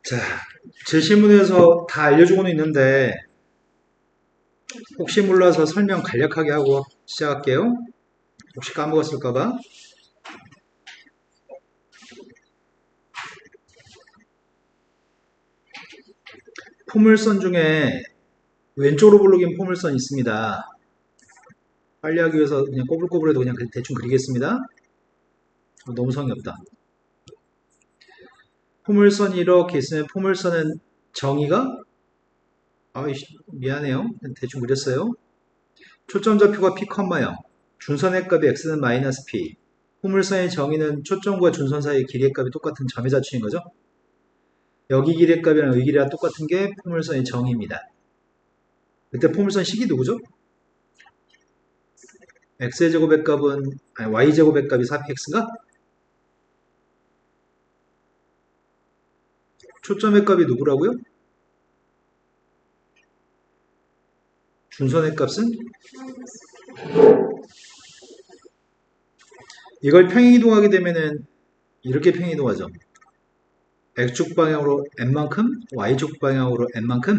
자, 제 실문에서 다 알려주고는 있는데 혹시 몰라서 설명 간략하게 하고 시작할게요. 혹시 까먹었을까봐. 포물선 중에 왼쪽으로 블록인 포물선이 있습니다. 빨리 하기 위해서 그냥 꼬불꼬불해도 그냥 대충 그리겠습니다. 너무 성의 없다. 포물선이 이렇게 있으면 포물선은 정의가 미안해요. 대충 그렸어요. 초점좌표가 p, 0 준선의 값이 x는 마이너스 p. 포물선의 정의는 초점과 준선 사이의 길이의 값이 똑같은 점의 자취인 거죠. 여기 길이의 값이랑 이 길이랑 똑같은 게 포물선의 정의입니다. 그때 포물선 식이 누구죠? x의 제곱의 값은 y 제곱의 값이 4px가 초점의 값이 누구라고요? 준선의 값은 이걸 평행이동하게 되면은 이렇게 평행이동하죠. x축 방향으로 n만큼, y축 방향으로 n만큼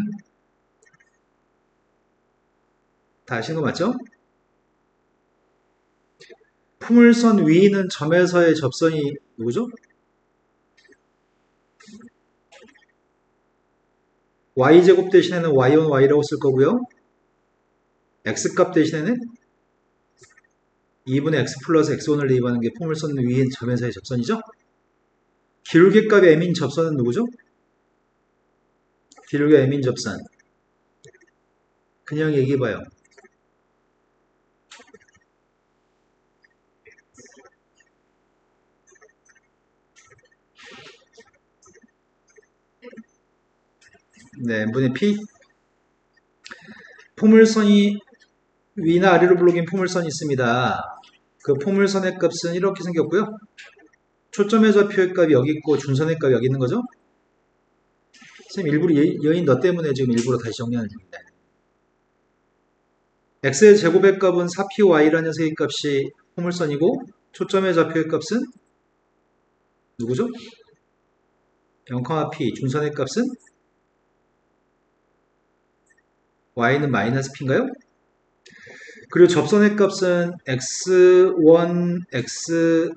다 아시는 거 맞죠? 포물선 위는 점에서의 접선이 누구죠? y제곱 대신에는 y1, y라고 쓸 거고요. x값 대신에는 2분의 x 플러스 x1을 대입하는 게 포물선 위인 점에서의 접선이죠. 기울기 값이 m인 접선은 누구죠? 기울기 m인 접선. 그냥 얘기해봐요. 네, n분의 p. 포물선이 위나 아래로 블록인 포물선이 있습니다. 그 포물선의 값은 이렇게 생겼고요. 초점의 좌표의 값이 여기 있고 준선의 값이 여기 있는 거죠. 선생님 일부러 여인 너 때문에 지금 일부러 다시 정리하는 중입니다. x의 제곱의 값은 4py라는 녀석의 값이 포물선이고 초점의 좌표의 값은 누구죠? 0,p 준선의 값은 y는 마이너스 p인가요? 그리고 접선의 값은 x1, x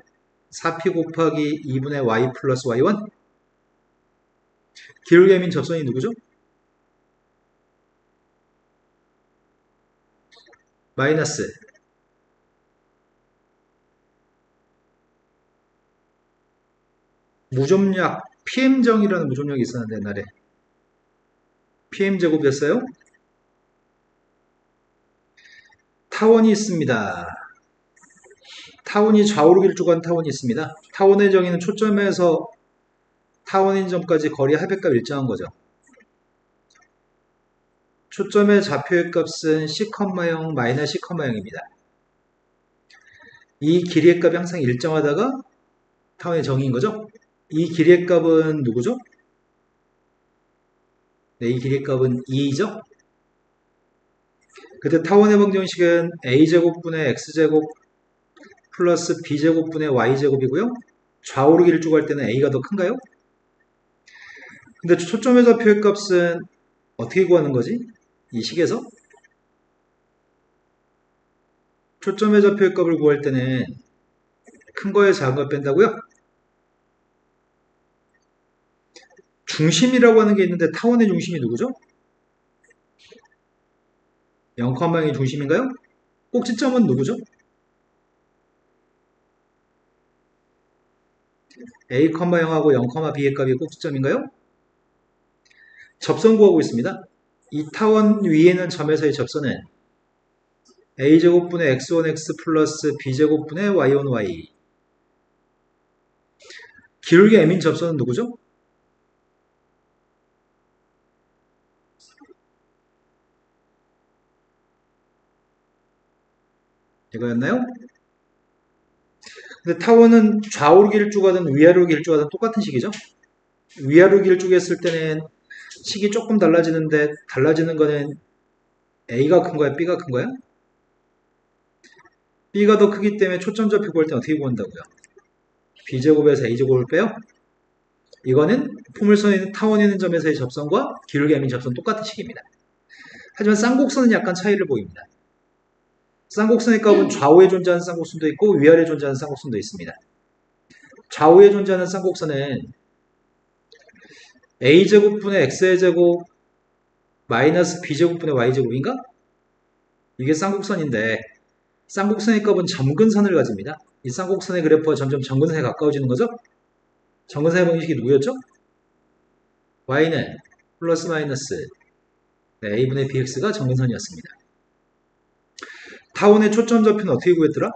4p 곱하기 2분의 y 플러스 y1 기울기 m인 접선이 누구죠? 마이너스 무좀약 PM정이라는 무좀약이 있었는데 옛날에 PM제곱이었어요. 타원이 있습니다. 타원이 좌우로 길쭉한 타원이 있습니다. 타원의 정의는 초점에서 타원인 점까지 거리 합의값 일정한 거죠. 초점의 좌표의 값은 C,0 마이너스 C,0입니다. 이 길이의 값이 항상 일정하다가 타원의 정의인 거죠. 이 길이의 값은 누구죠? 네, 이 길이의 값은 2죠. 그때 타원의 방정식은 a제곱분의 x제곱 플러스 b제곱분의 y제곱이고요. 좌우로 길쭉할 때는 a가 더 큰가요? 근데 초점의 좌표의 값은 어떻게 구하는 거지? 이 식에서? 초점의 좌표의 값을 구할 때는 큰 거에 작은 거 뺀다고요? 중심이라고 하는 게 있는데 타원의 중심이 누구죠? 0,0이 중심인가요? 꼭지점은 누구죠? a,0하고 0,b의 값이 꼭지점인가요? 접선 구하고 있습니다. 이 타원 위에는 점에서의 접선은 a제곱분의 x1x 플러스 b제곱분의 y1y 기울기 m인 접선은 누구죠? 이거였나요? 근데 타원은 좌우로 길쭉하든 위아래로 길쭉하든 똑같은 식이죠. 위아래로 길쭉했을 때는 식이 조금 달라지는데 달라지는 거는 A가 큰 거야? B가 큰 거야? B가 더 크기 때문에 초점 좌표 구할 때 어떻게 구한다고요? B제곱에서 A제곱을 빼요? 이거는 포물선에 있는 타원에 있는 점에서의 접선과 기울기 M인 접선 똑같은 식입니다. 하지만 쌍곡선은 약간 차이를 보입니다. 쌍곡선의 값은 좌우에 존재하는 쌍곡선도 있고 위아래에 존재하는 쌍곡선도 있습니다. 좌우에 존재하는 쌍곡선은 a제곱분의 x제곱 마이너스 b제곱분의 y제곱인가? 이게 쌍곡선인데 쌍곡선의 값은 점근선을 가집니다. 이 쌍곡선의 그래프가 점점 점근선에 가까워지는 거죠? 점근선의 방식이 누구였죠? y는 플러스 마이너스 a분의 bx가 점근선이었습니다. 타원의 초점 좌표는 어떻게 구했더라?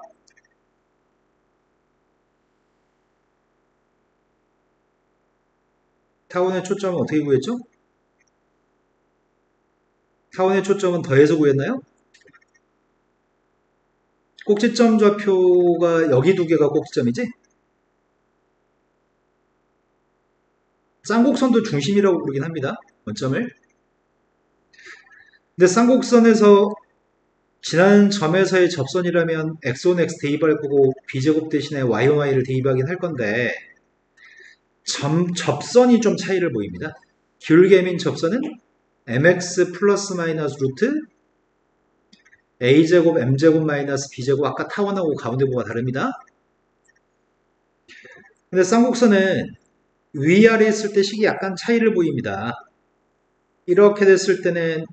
타원의 초점은 어떻게 구했죠? 타원의 초점은 더해서 구했나요? 꼭지점 좌표가 여기 두 개가 꼭지점이지? 쌍곡선도 중심이라고 부르긴 합니다. 원점을. 근데 쌍곡선에서 지나는 점에서의 접선이라면 x1, x 대입할 거고 b제곱 대신에 y1, y를 대입하긴 할 건데 접선이 좀 차이를 보입니다. 기울기 M인 접선은 mx 플러스 마이너스 루트 a제곱 m제곱 마이너스 b제곱 아까 타원하고 가운데 부가 다릅니다. 근데 쌍곡선은 위아래 있을 때 식이 약간 차이를 보입니다. 이렇게 됐을 때는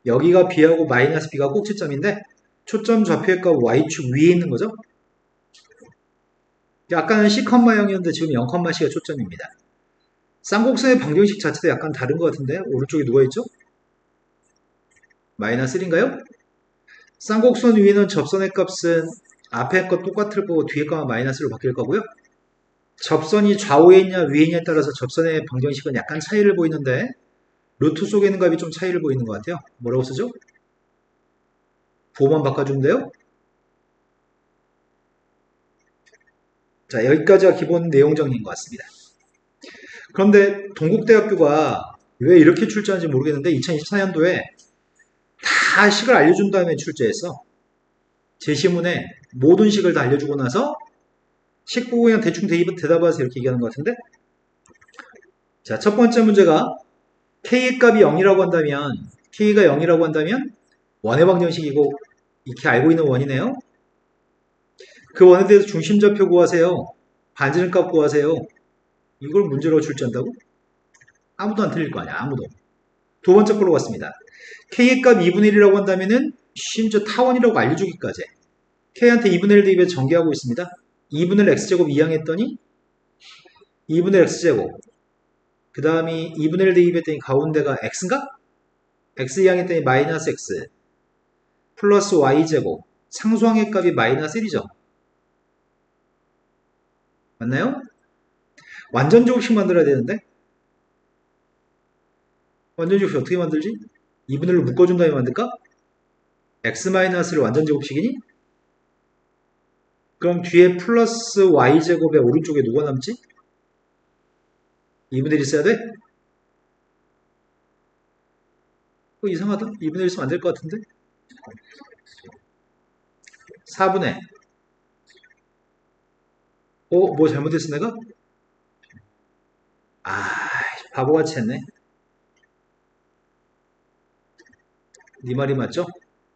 여기가 b하고 마이너스 b가 꼭지점인데 초점 좌표의 값 y축 위에 있는 거죠. 아까는 C, 0이었는데 지금 0,C가 초점입니다. 쌍곡선의 방정식 자체도 약간 다른 것 같은데 오른쪽에 누가 있죠? 마이너스 1인가요? 쌍곡선 위에는 접선의 값은 앞에 것 똑같을 거고 뒤에 값은 마이너스로 바뀔 거고요. 접선이 좌우에 있냐 위에 있냐에 따라서 접선의 방정식은 약간 차이를 보이는데 루트 속에 있는 값이 좀 차이를 보이는 것 같아요. 뭐라고 쓰죠? 부호만 바꿔주면 돼요. 자, 여기까지가 기본 내용 정리인 것 같습니다. 그런데 동국대학교가 왜 이렇게 출제하는지 모르겠는데 2024년도에 다 식을 알려준 다음에 출제했어. 제시문에 모든 식을 다 알려주고 나서 식 보고 그냥 대충 대답하세요 이렇게 얘기하는 것 같은데 자, 첫 번째 문제가 K의 값이 0이라고 한다면 K가 0이라고 한다면 원의 방정식이고 이렇게 알고 있는 원이네요. 그 원에 대해서 중심좌표 구하세요. 반지름값 구하세요. 이걸 문제로 출제한다고? 아무도 안 틀릴 거 아니야. 아무도. 두 번째 걸로 갔습니다. K의 값 2분의 1이라고 한다면은 심지어 타원이라고 알려주기까지 K한테 2분의 1 대입해 전개하고 있습니다. 2분의 1 x제곱 이항했더니 2분의 1 x제곱 그 다음이 2분의 1 대입했더니 가운데가 x인가? x 이항했더니 마이너스 x 플러스 y제곱 상수항의 값이 마이너스 1이죠. 맞나요? 완전 제곱식 만들어야 되는데 완전 제곱식 어떻게 만들지? 2분의 1로 묶어준 다음에 만들까? x-를 완전 제곱식이니? 그럼 뒤에 플러스 y제곱의 오른쪽에 누가 남지? 2분의 1 있어야 돼? 이상하다. 2분의 1 있으면 안 될 것 같은데? 4분의 뭐 잘못했어 내가? 바보같이 했네. 네 말이 맞죠?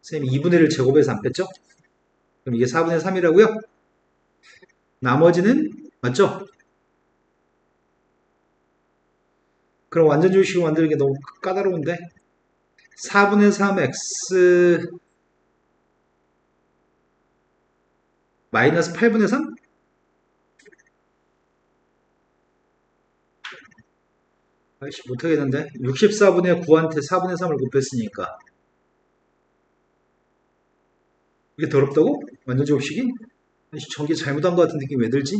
선생님 2분의 1을 제곱해서 안 뺐죠? 그럼 이게 4분의 3이라고요? 나머지는 맞죠? 그럼 완전 제곱식을 만드는 게 너무 까다로운데 4분의 3 x 마이너스 8분의 3? 아이씨 못하겠는데 64분의 9한테 4분의 3을 곱했으니까 이게 더럽다고? 완전 제곱식이? 전개 잘못한 것 같은 느낌이 왜 들지?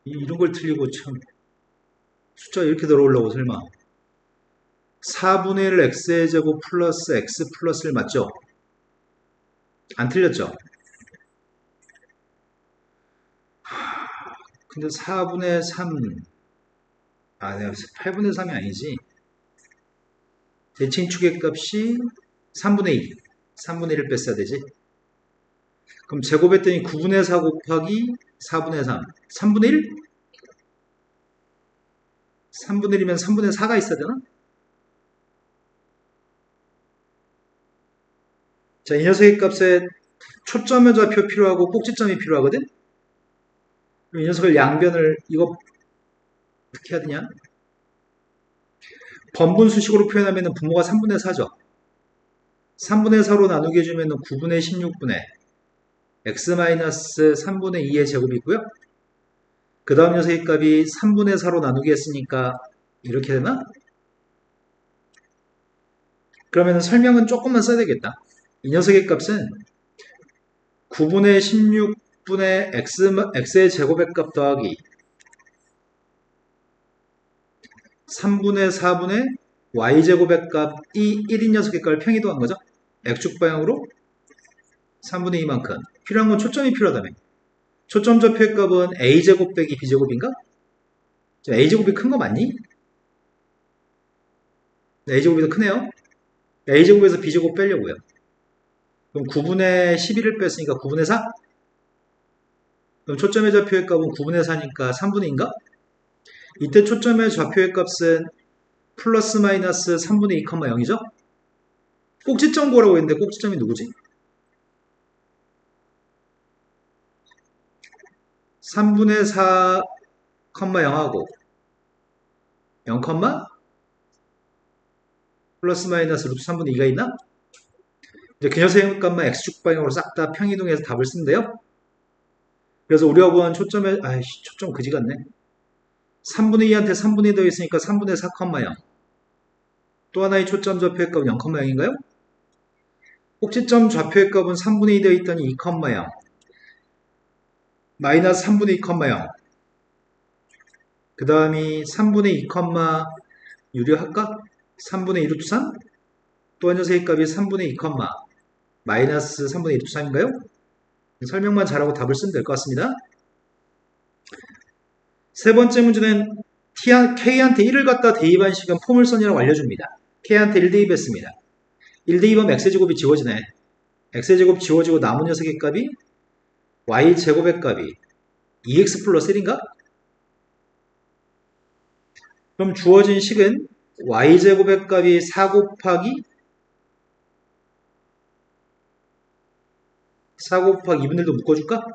이런 걸 틀리고 참 숫자 이렇게 더러우려고 설마 4분의 1 x의 제곱 플러스 x 플러스 1 맞죠? 안 틀렸죠? 근데 4분의 3 내가 8분의 3이 아니지 대칭축의 값이 3분의 2 3분의 1을 뺐어야 되지 그럼 제곱했더니 9분의 4 곱하기 4분의 3 3분의 1? 3분의 1이면 3분의 4가 있어야 되나? 자, 이 녀석의 값에 초점의 좌표 필요하고 꼭지점이 필요하거든? 그럼 이 녀석을 양변을, 이거 어떻게 해야 되냐? 번분 수식으로 표현하면 분모가 3분의 4죠. 3분의 4로 나누게 해주면 9분의 16분의 x-3분의 2의 제곱이고요. 그 다음 녀석의 값이 3분의 4로 나누게 했으니까 이렇게 되나? 그러면 설명은 조금만 써야 되겠다. 이 녀석의 값은 9분의 16분의 x의 제곱의 값 더하기 3분의 4분의 y제곱의 값이 1인 녀석의 값을 평이동한 거죠. x축 방향으로 3분의 2만큼. 필요한 건 초점이 필요하다며. 초점 좌표의 값은 a제곱 빼기 b제곱인가? a제곱이 큰 거 맞니? a제곱이 더 크네요. a제곱에서 b제곱 빼려고요. 그럼 9분의 11을 뺐으니까 9분의 4? 그럼 초점의 좌표의 값은 9분의 4니까 3분의 2인가? 이때 초점의 좌표의 값은 플러스 마이너스 3분의 2, 0이죠? 꼭지점 구하라고 했는데 꼭지점이 누구지? 3분의 4, 0하고 0, 플러스 마이너스 루트 3분의 2가 있나? 이제 그 녀석의 값만 x축 방향으로 싹 다 평이동해서 답을 쓴대요. 그래서 우리가 구한 초점의, 아이씨, 초점 그지 같네. 3분의 2한테 3분의 2 더있으니까 3분의 4, 0. 또 하나의 초점 좌표의 값은 0,0인가요? 꼭지점 좌표의 값은 3분의 2 되어 있더니 2, 0. 마이너스 3분의 2, 0. 그 다음이 3분의 2, 유리할까? 3분의 2 루트 3? 또 한 녀석의 값이 3분의 2, 마이너스 3분의 2 루트 3인가요? 설명만 잘하고 답을 쓰면 될 것 같습니다. 세 번째 문제는 K한테 1을 갖다 대입한 식은 포물선이라고 알려줍니다. K한테 1 대입했습니다. 1 대입하면 X제곱이 지워지네. X제곱 지워지고 남은 녀석의 값이 Y제곱의 값이 2X 플러스 1인가? 그럼 주어진 식은 Y제곱의 값이 4 곱하기 2분의 1도 묶어줄까?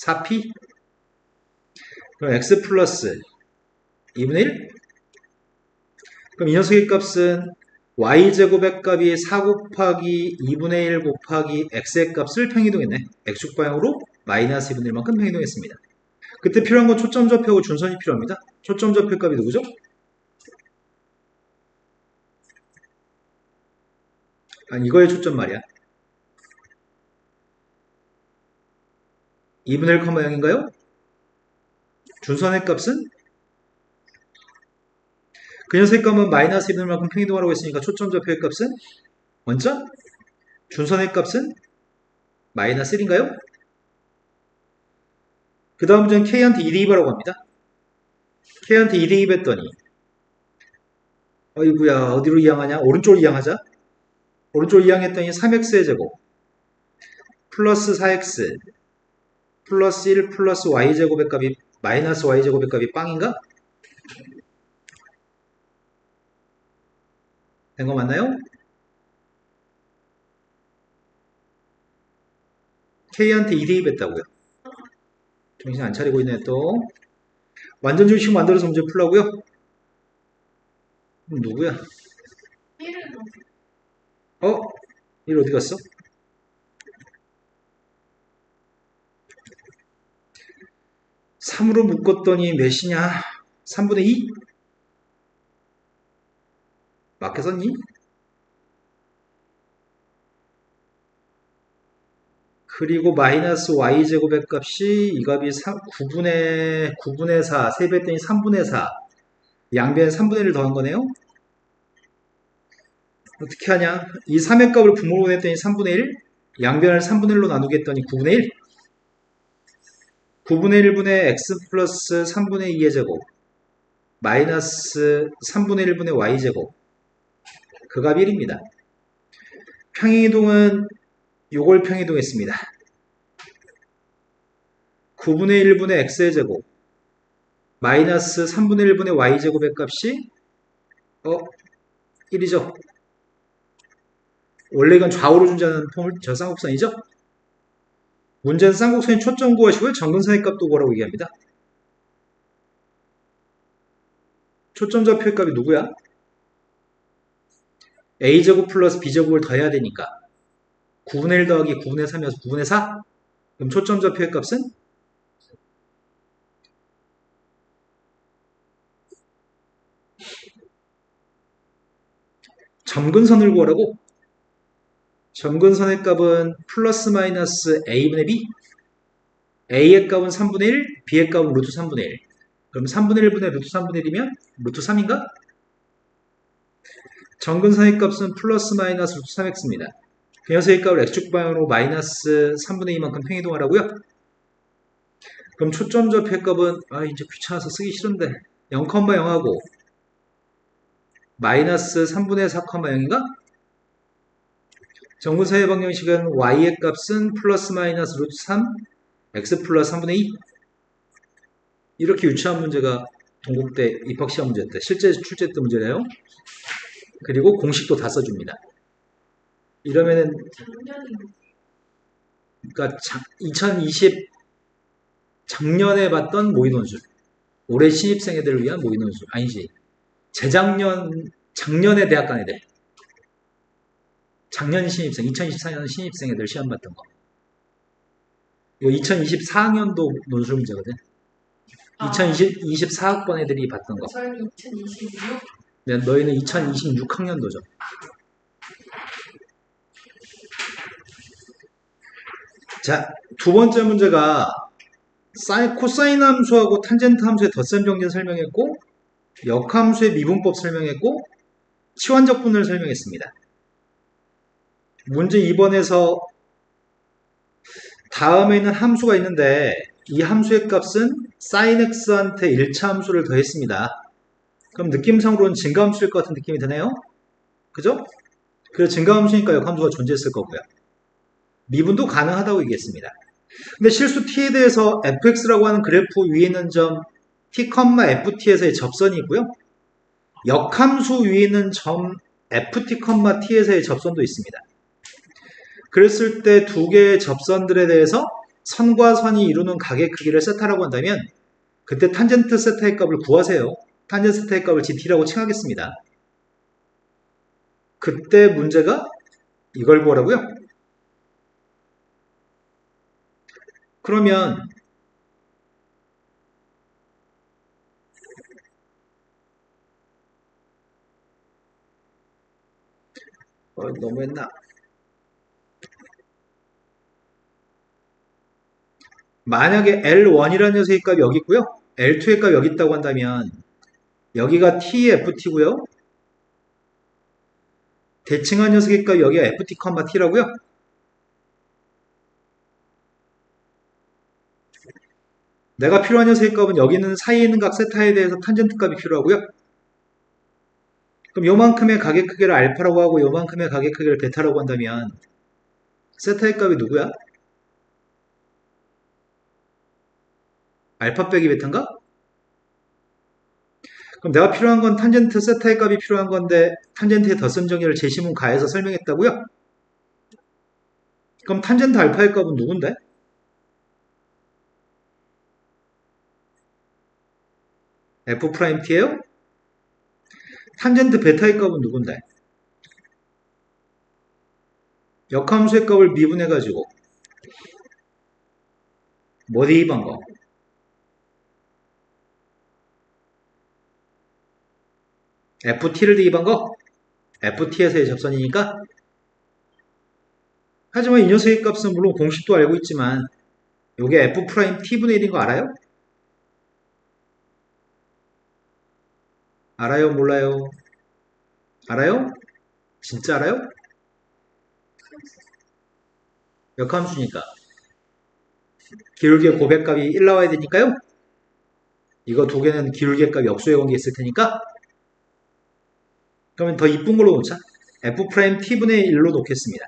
4P 그럼 X 플러스 2분의 1? 그럼 이 녀석의 값은 y제곱의 값이 4 곱하기 2분의 1 곱하기 x의 값을 평이동했네. x축 방향으로 마이너스 2분의 1만큼 평이동했습니다. 그때 필요한 건 초점 좌표하고 준선이 필요합니다. 초점 좌표 값이 누구죠? 아니, 이거의 초점 말이야. 2분의 1, 0인가요? 준선의 값은? 그 녀석의 값은 마이너스 2분의 1만큼 평이동하라고 했으니까 초점 좌표의 값은? 원점? 준선의 값은? 마이너스 1인가요? 그 다음 문제는 K한테 2 대입하라고 합니다. K한테 2 대입했더니 어이구야 어디로 이항하냐? 오른쪽으로 이항하자. 오른쪽으로 이항했더니 3x의 제곱 플러스 4x 플러스 1 플러스 y제곱의 값이 마이너스 y제곱의 값이 빵인가? 된 거 맞나요? K한테 2 대입했다고요. 정신 안 차리고 있네 또. 완전 주식 만들어서 문제 풀라고요? 누구야? 어? 1 어디 갔어? 3으로 묶었더니 몇이냐? 3분의 2? 맞게 썼니? 그리고 마이너스 y제곱의 값이 이 값이 9분의 4, 3배 했더니 3분의 4. 양변에 3분의 1을 더한 거네요? 어떻게 하냐? 이 3의 값을 분모로 냈더니 3분의 1? 양변을 3분의 1로 나누게 했더니 9분의 1? 9분의 1분의 x 플러스 3분의 2의 제곱 마이너스 3분의 1분의 y제곱 그 값이 1입니다. 평행이동은 요걸 평행이동했습니다. 9분의 1분의 x의 제곱 마이너스 3분의 1분의 y제곱의 값이 1이죠. 원래 이건 좌우로 존재하는 저 쌍곡선이죠. 문제는 쌍곡선이 초점 구하시고요. 점근선의 값도 구하라고 얘기합니다. 초점 좌표의 값이 누구야? a제곱 플러스 b제곱을 더해야 되니까 9분의 1 더하기 9분의 3이어서 9분의 4? 그럼 초점 좌표의 값은? 점근선을 구하라고? 점근선의 값은 플러스 마이너스 a분의 b? a의 값은 3분의 1, b의 값은 루트 3분의 1. 그럼 3분의 1분의 루트 3분의 1이면 루트 3인가? 점근선의 값은 플러스 마이너스 루트 3x입니다. 그 녀석의 값을 x축 방향으로 마이너스 3분의 2만큼 평이동하라고요? 그럼 초점 좌표의 값은 이제 귀찮아서 쓰기 싫은데 0,0하고 마이너스 3분의 4,0인가? 점근선의 방정식은 y의 값은 플러스 마이너스 루트 3 x 플러스 3분의 2 이렇게 유치한 문제가 동국대 입학시험 문제 때 실제 출제 때 문제래요. 그리고 공식도 다 써줍니다. 이러면은 그러니까 2020 작년에 봤던 모의논술 올해 신입생 애들을 위한 모의논술 아니지 작년에 대학 간 애들 작년 신입생 2024년 신입생 애들 시험 봤던 거 이거 2024학년도 논술 문제거든. 24학번 애들이 봤던 거. 저희는 2026? 네, 너희는 2026학년도죠. 자, 두 번째 문제가 코사인 함수하고 탄젠트 함수의 덧셈 정리를 설명했고 역함수의 미분법 설명했고 치환적 분을 설명했습니다. 문제 2번에서 다음에는 함수가 있는데 이 함수의 값은 sin x한테 1차 함수를 더했습니다. 그럼 느낌상으로는 증가함수일 것 같은 느낌이 드네요. 그죠? 그래서 증가함수니까 역함수가 존재했을 거고요. 미분도 가능하다고 얘기했습니다. 근데 실수 t에 대해서 fx라고 하는 그래프 위에 있는 점 t, ft에서의 접선이 있고요. 역함수 위에 있는 점 ft, t에서의 접선도 있습니다. 그랬을 때 두 개의 접선들에 대해서 선과 선이 이루는 각의 크기를 세타라고 한다면 그때 탄젠트 세타의 값을 구하세요. 탄젠트 세타의 값을 gt라고 칭하겠습니다. 그때 문제가 이걸 구하라고요? 그러면 너무했나? 만약에 L1이라는 녀석의 값이 여기 있고요. L2의 값이 여기 있다고 한다면 여기가 TFT고요. 대칭한 녀석의 값이 여기가 FT, T라고요. 내가 필요한 녀석의 값은 여기 있는 사이에 있는 각 세타에 대해서 탄젠트 값이 필요하고요. 그럼 요만큼의 각의 크기를 알파라고 하고 요만큼의 각의 크기를 베타라고 한다면 세타의 값이 누구야? 알파 빼기 베타인가? 그럼 내가 필요한 건 탄젠트 세타의 값이 필요한 건데 탄젠트의 덧셈 정의를 제시문 가해서 설명했다고요? 그럼 탄젠트 알파의 값은 누군데? F'T예요? 탄젠트 베타의 값은 누군데? 역함수의 값을 미분해가지고 뭐 대입한 거? FT를 대입한 거? FT에서의 접선이니까? 하지만 이 녀석의 값은 물론 공식도 알고 있지만 이게 F'T분의 1인 거 알아요? 알아요? 몰라요? 알아요? 진짜 알아요? 역함수니까 기울기의 고백값이 1 나와야 되니까요. 이거 두 개는 기울기의 값 역수의 관계 있을 테니까 그러면 더 이쁜 걸로 놓자. F'T분의 1로 놓겠습니다.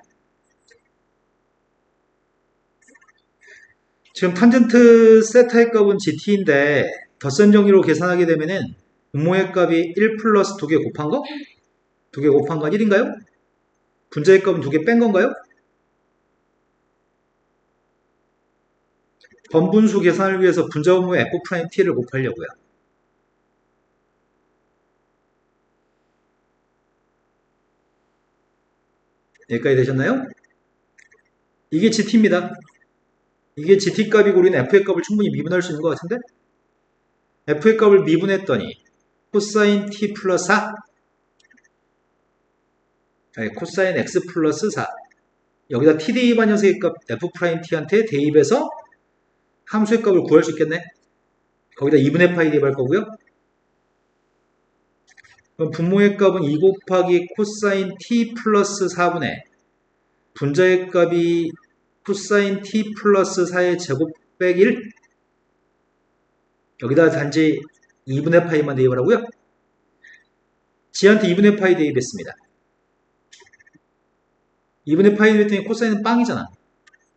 지금 탄젠트 세타의 값은 GT인데 덧셈 정리로 계산하게 되면은 분모의 값이 1 플러스 2개 곱한 거? 2개 곱한 건 1인가요? 분자의 값은 2개 뺀 건가요? 번분수 계산을 위해서 분자 분모의 F'T를 곱하려고요. 여기까지 되셨나요? 이게 GT입니다. 이게 GT 값이고 우리는 F의 값을 충분히 미분할 수 있는 것 같은데? F의 값을 미분했더니 코사인 T 플러스 4 아니, 코사인 X 플러스 4 여기다 T 대입한 녀석의 값 F'T한테 대입해서 함수의 값을 구할 수 있겠네? 거기다 2분의 파이 대입할 거고요. 그럼 분모의 값은 2 곱하기 코사인 T 플러스 4분의 분자의 값이 코사인 T 플러스 4의 제곱 빼기 1 여기다 단지 2분의 파이만 대입을 하고요. 지한테 2분의 파이 대입했습니다. 2분의 파이 대입했더니 코사인은 빵이잖아.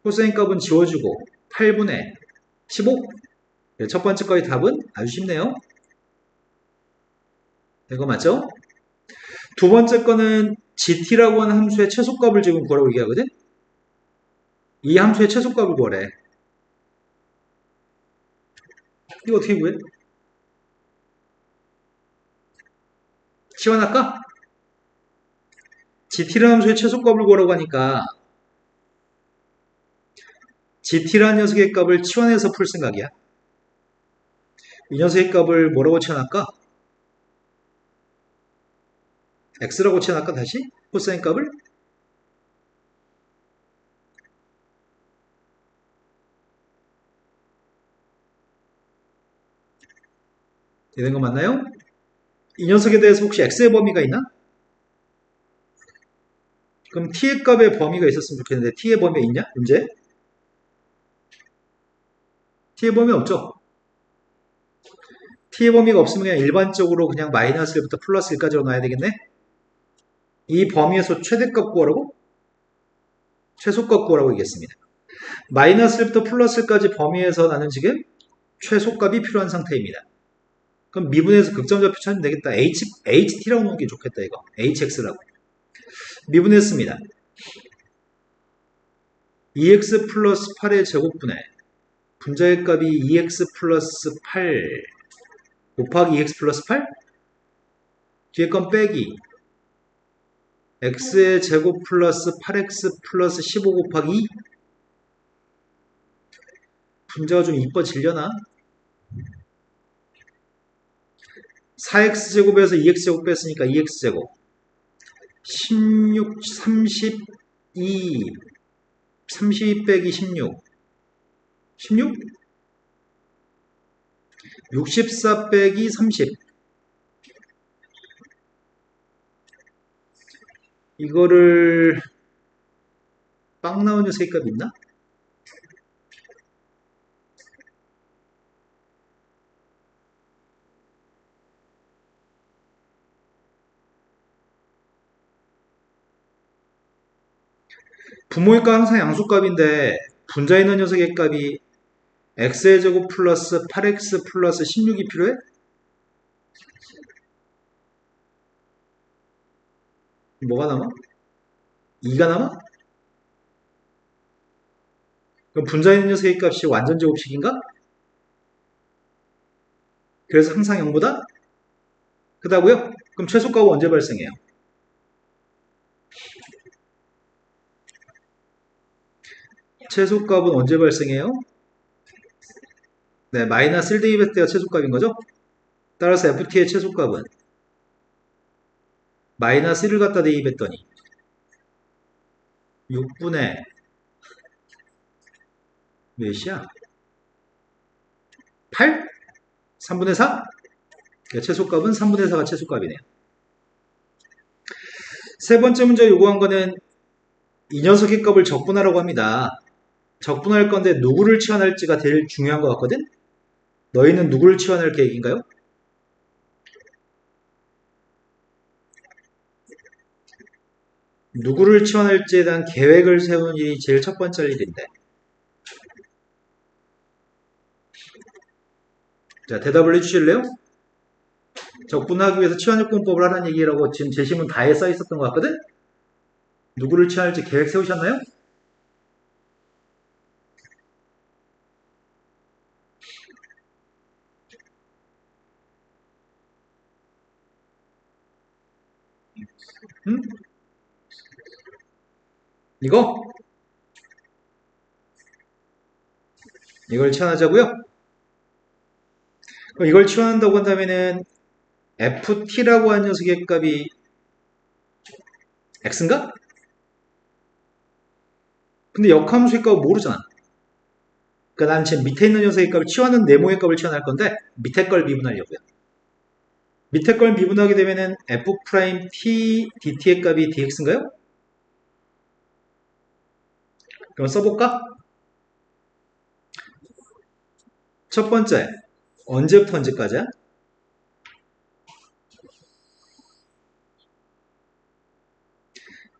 코사인 값은 지워주고 8분의 15 첫 번째 거의 답은 아주 쉽네요. 이거 맞죠? 두 번째 거는 GT라고 하는 함수의 최소값을 지금 구하라고 얘기하거든? 이 함수의 최소값을 구하래. 이거 어떻게 구해? 치환할까? GT라는 함수의 최소값을 구하라고 하니까 GT라는 녀석의 값을 치환해서 풀 생각이야. 이 녀석의 값을 뭐라고 치환할까? X라고 치환할까 다시? 코사인 값을? 되는 거 맞나요? 이 녀석에 대해서 혹시 X의 범위가 있나? 그럼 T의 값의 범위가 있었으면 좋겠는데 T의 범위가 있냐? 문제? T의 범위 없죠? T의 범위가 없으면 그냥 일반적으로 그냥 마이너스 1부터 플러스 1까지로 놔야 되겠네? 이 범위에서 최대값 구하라고? 최소값 구하라고 얘기했습니다. 마이너스 1부터 플러스 1까지 범위에서 나는 지금 최소값이 필요한 상태입니다. 그럼 미분해서 극점좌표 찾으면 되겠다. HT라고 놓은 게 좋겠다 이거. HX라고. 미분했습니다. 2x 플러스 8의 제곱분의 분자의 값이 2x 플러스 8 곱하기 2x 플러스 8 뒤에 건 빼기 x의 제곱 플러스 8x 플러스 15 곱하기 2 분자가 좀 이뻐지려나? 4x제곱에서 2x제곱 뺐으니까 2x제곱 16, 32 32 빼기 16 16? 64 빼기 30 이거를 빵 나온 녀석의 값 있나? 분모의 값 항상 양수값인데 분자에 있는 녀석의 값이 x의 제곱 플러스 8x 플러스 16이 필요해? 뭐가 남아? 2가 남아? 그럼 분자에 있는 녀석의 값이 완전 제곱식인가? 그래서 항상 0보다 크다고요? 그럼 최소값은 언제 발생해요? 최소값은 언제 발생해요? 네, 마이너스 1 대입했을 때가 최소값인 거죠? 따라서 FT의 최소값은 마이너스 1을 갖다 대입했더니 6분의 몇이야? 8? 3분의 4? 그러니까 최소값은 3분의 4가 최소값이네요. 세 번째 문제 요구한 거는 이 녀석의 값을 적분하라고 합니다. 적분할 건데 누구를 치환할지가 제일 중요한 것 같거든? 너희는 누구를 치환할 계획인가요? 누구를 치환할지에 대한 계획을 세우는 일이 제일 첫 번째 일인데 자, 대답을 해주실래요? 적분하기 위해서 치환요건법을 하라는 얘기라고 지금 제시문 다에 써 있었던 것 같거든? 누구를 치환할지 계획 세우셨나요? 응? 이거? 이걸 치환하자고요? 그럼 이걸 치환한다고 한다면은 ft라고 하는 녀석의 값이 x인가? 근데 역함수의 값을 모르잖아. 그러니까 난 지금 밑에 있는 녀석의 값을 치환하는 네모의 값을 치환할 건데 밑에 걸 미분하려고요. 밑에 걸 미분하게 되면은 f'(t) dt의 값이 dx인가요? 그럼 써볼까? 첫 번째, 언제부터 언제까지야?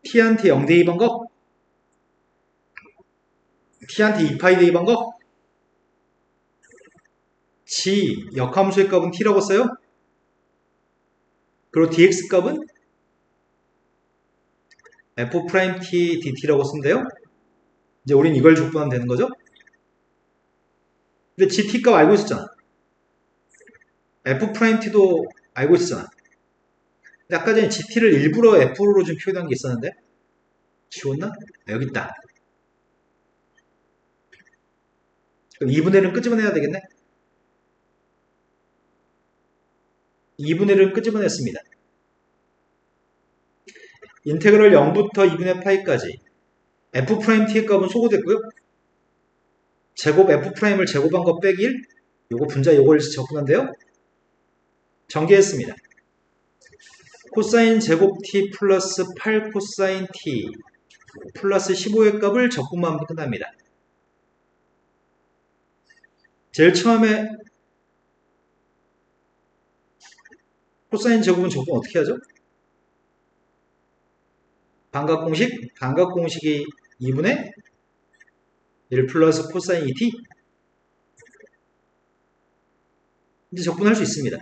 t한테 0 대입한 거? t한테 2파이 대입한 거? g 역함수의 값은 t라고 써요? 그리고 dx 값은 f'(t) dt라고 쓴대요? 이제 우린 이걸 족분하면 되는 거죠? 근데 gt 값 알고 있었잖아. f't도 알고 있었잖아. 근데 아까 전에 gt를 일부러 f로 좀 표현한 게 있었는데 지웠나? 여기 있다. 그럼 2분의 1은 끄집어내야 되겠네? 2분의 1은 끄집어냈습니다. 인테그럴 0부터 2분의 파이까지 f't의 값은 소거됐고요. 제곱 f'을 제곱한 거 빼기 1 요거 분자 요걸 적분한데요. 전개했습니다. 코사인 제곱 t 플러스 8 코사인 t 플러스 15의 값을 적분만 하면 끝납니다. 제일 처음에 코사인 제곱은 적분 어떻게 하죠? 반각공식? 반각공식이 2분의 1 플러스 코사인 2t 이제 적분할 수 있습니다.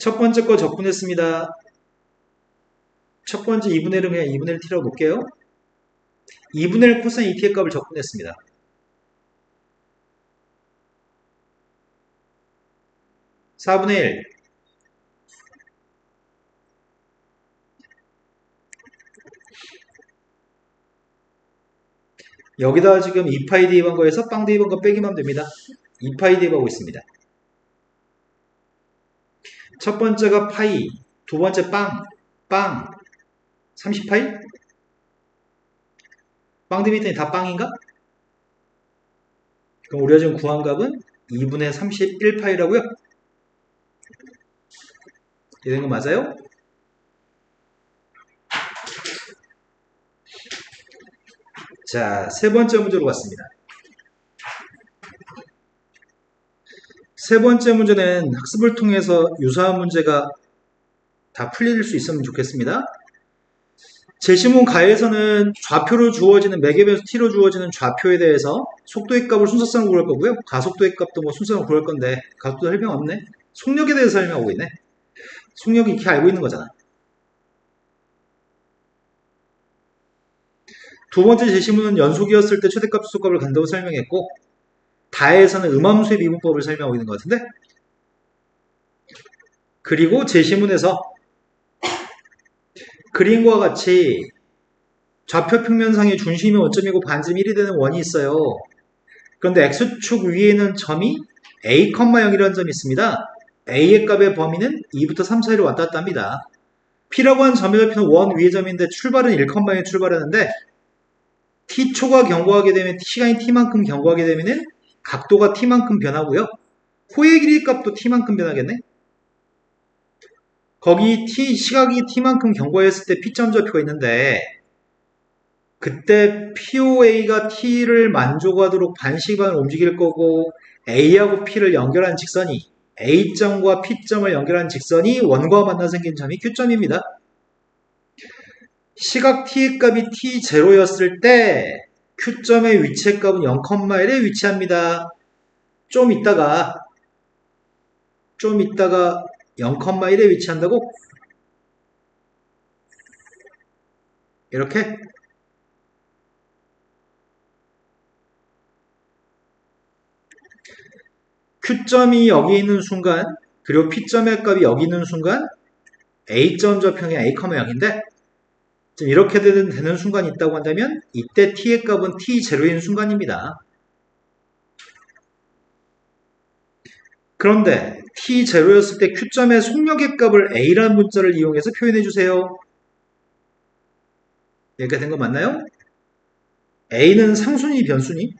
첫 번째 거 적분했습니다. 첫 번째 2분의 1은 그냥 2분의 1t라고 놓을게요. 2분의 1 코사인 2t의 값을 적분했습니다. 4분의 1 여기다 지금 2파이 대입한 거에서 빵 대입한 거 빼기만 됩니다. 2파이 대입하고 있습니다. 첫 번째가 파이, 두 번째 빵 30파이? 빵 대입했더니 다 빵인가? 그럼 우리가 지금 구한 값은 2분의 31파이라고요? 이런 거 맞아요? 자, 세 번째 문제로 갔습니다. 세 번째 문제는 학습을 통해서 유사한 문제가 다 풀릴 수 있으면 좋겠습니다. 제시문 가에서는 좌표로 주어지는 매개변수 t로 주어지는 좌표에 대해서 속도의 값을 순서상으로 구할 거고요. 가속도의 값도 뭐 순서상으로 구할 건데 가속도 설명 없네. 속력에 대해서 설명하고 있네. 속력이 이렇게 알고 있는 거잖아. 두 번째 제시문은 연속이었을 때 최대값 수소값을 간다고 설명했고 다에서는 음함수의 미분법을 설명하고 있는 것 같은데 그리고 제시문에서 그림과 같이 좌표 평면상의 중심이 원점이고 반점이 1이 되는 원이 있어요. 그런데 x축 위에는 점이 a, 0이라는 점이 있습니다. a의 값의 범위는 2부터 3 사이로 왔다 갔다 합니다. p라고 하는 점의 좌표는 원 위의 점인데 출발은 1,0에 출발하는데 t초가 경고하게 되면 시간이 t만큼 경고하게 되면 각도가 t만큼 변하고요. 호의 길이 값도 t만큼 변하겠네. 거기 시각이 t만큼 경고했을 때 p점 좌표가 있는데 그때 POA가 T를 만족하도록 반시간을 움직일 거고 A하고 P를 연결한 직선이 A점과 P점을 연결한 직선이 원과 만나 생긴 점이 Q점입니다. 시각 T의 값이 T0였을 때 Q점의 위치의 값은 0,1에 위치합니다. 좀 있다가 0,1에 위치한다고? 이렇게? Q점이 여기 있는 순간, 그리고 P점의 값이 여기 있는 순간 A점 좌표는 A, 0인데 지금 이렇게 되는 순간이 있다고 한다면 이때 T의 값은 T0인 순간입니다. 그런데 T0였을 때 Q점의 속력의 값을 A라는 문자를 이용해서 표현해 주세요. 이렇게 된 거 맞나요? A는 상수니 변수니?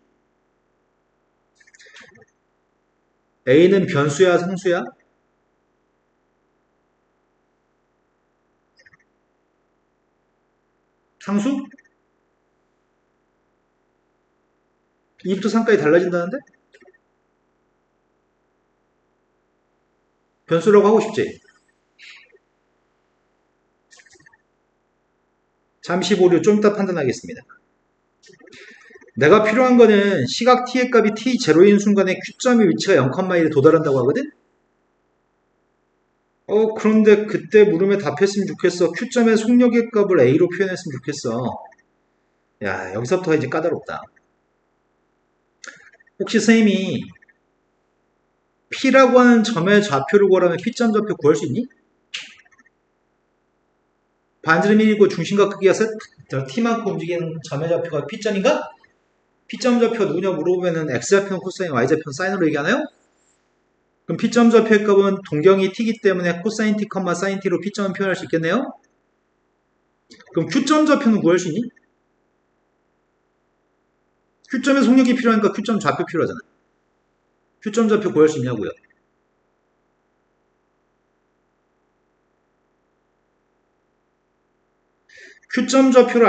A는 변수야 상수야? 상수? 2부터 3까지 달라진다는데? 변수라고 하고 싶지? 잠시 보류 좀 이따 판단하겠습니다. 내가 필요한 거는 시각 t의 값이 t0인 순간에 q점의 위치가 0,1에 도달한다고 하거든? 그런데 그때 물음에 답했으면 좋겠어. q점의 속력의 값을 a로 표현했으면 좋겠어. 야, 여기서부터 이제 까다롭다. 혹시 선생님이 P라고 하는 점의 좌표를 구하라면 P점 좌표 구할 수 있니? 반지름 1이고 중심과 크기가 T만큼 움직이는 점의 좌표가 P점인가? P점 좌표가 누구냐 물어보면은 X좌표는 코사인, Y좌표는 사인으로 얘기하나요? 그럼 P점 좌표의 값은 동경이 T이기 때문에 코사인 T, 사인 T로 P점을 표현할 수 있겠네요? 그럼 Q점 좌표는 구할 수 있니? Q점의 속력이 필요하니까 Q점 좌표 필요하잖아. Q점 좌표 구할 수 있냐고요? Q점 좌표를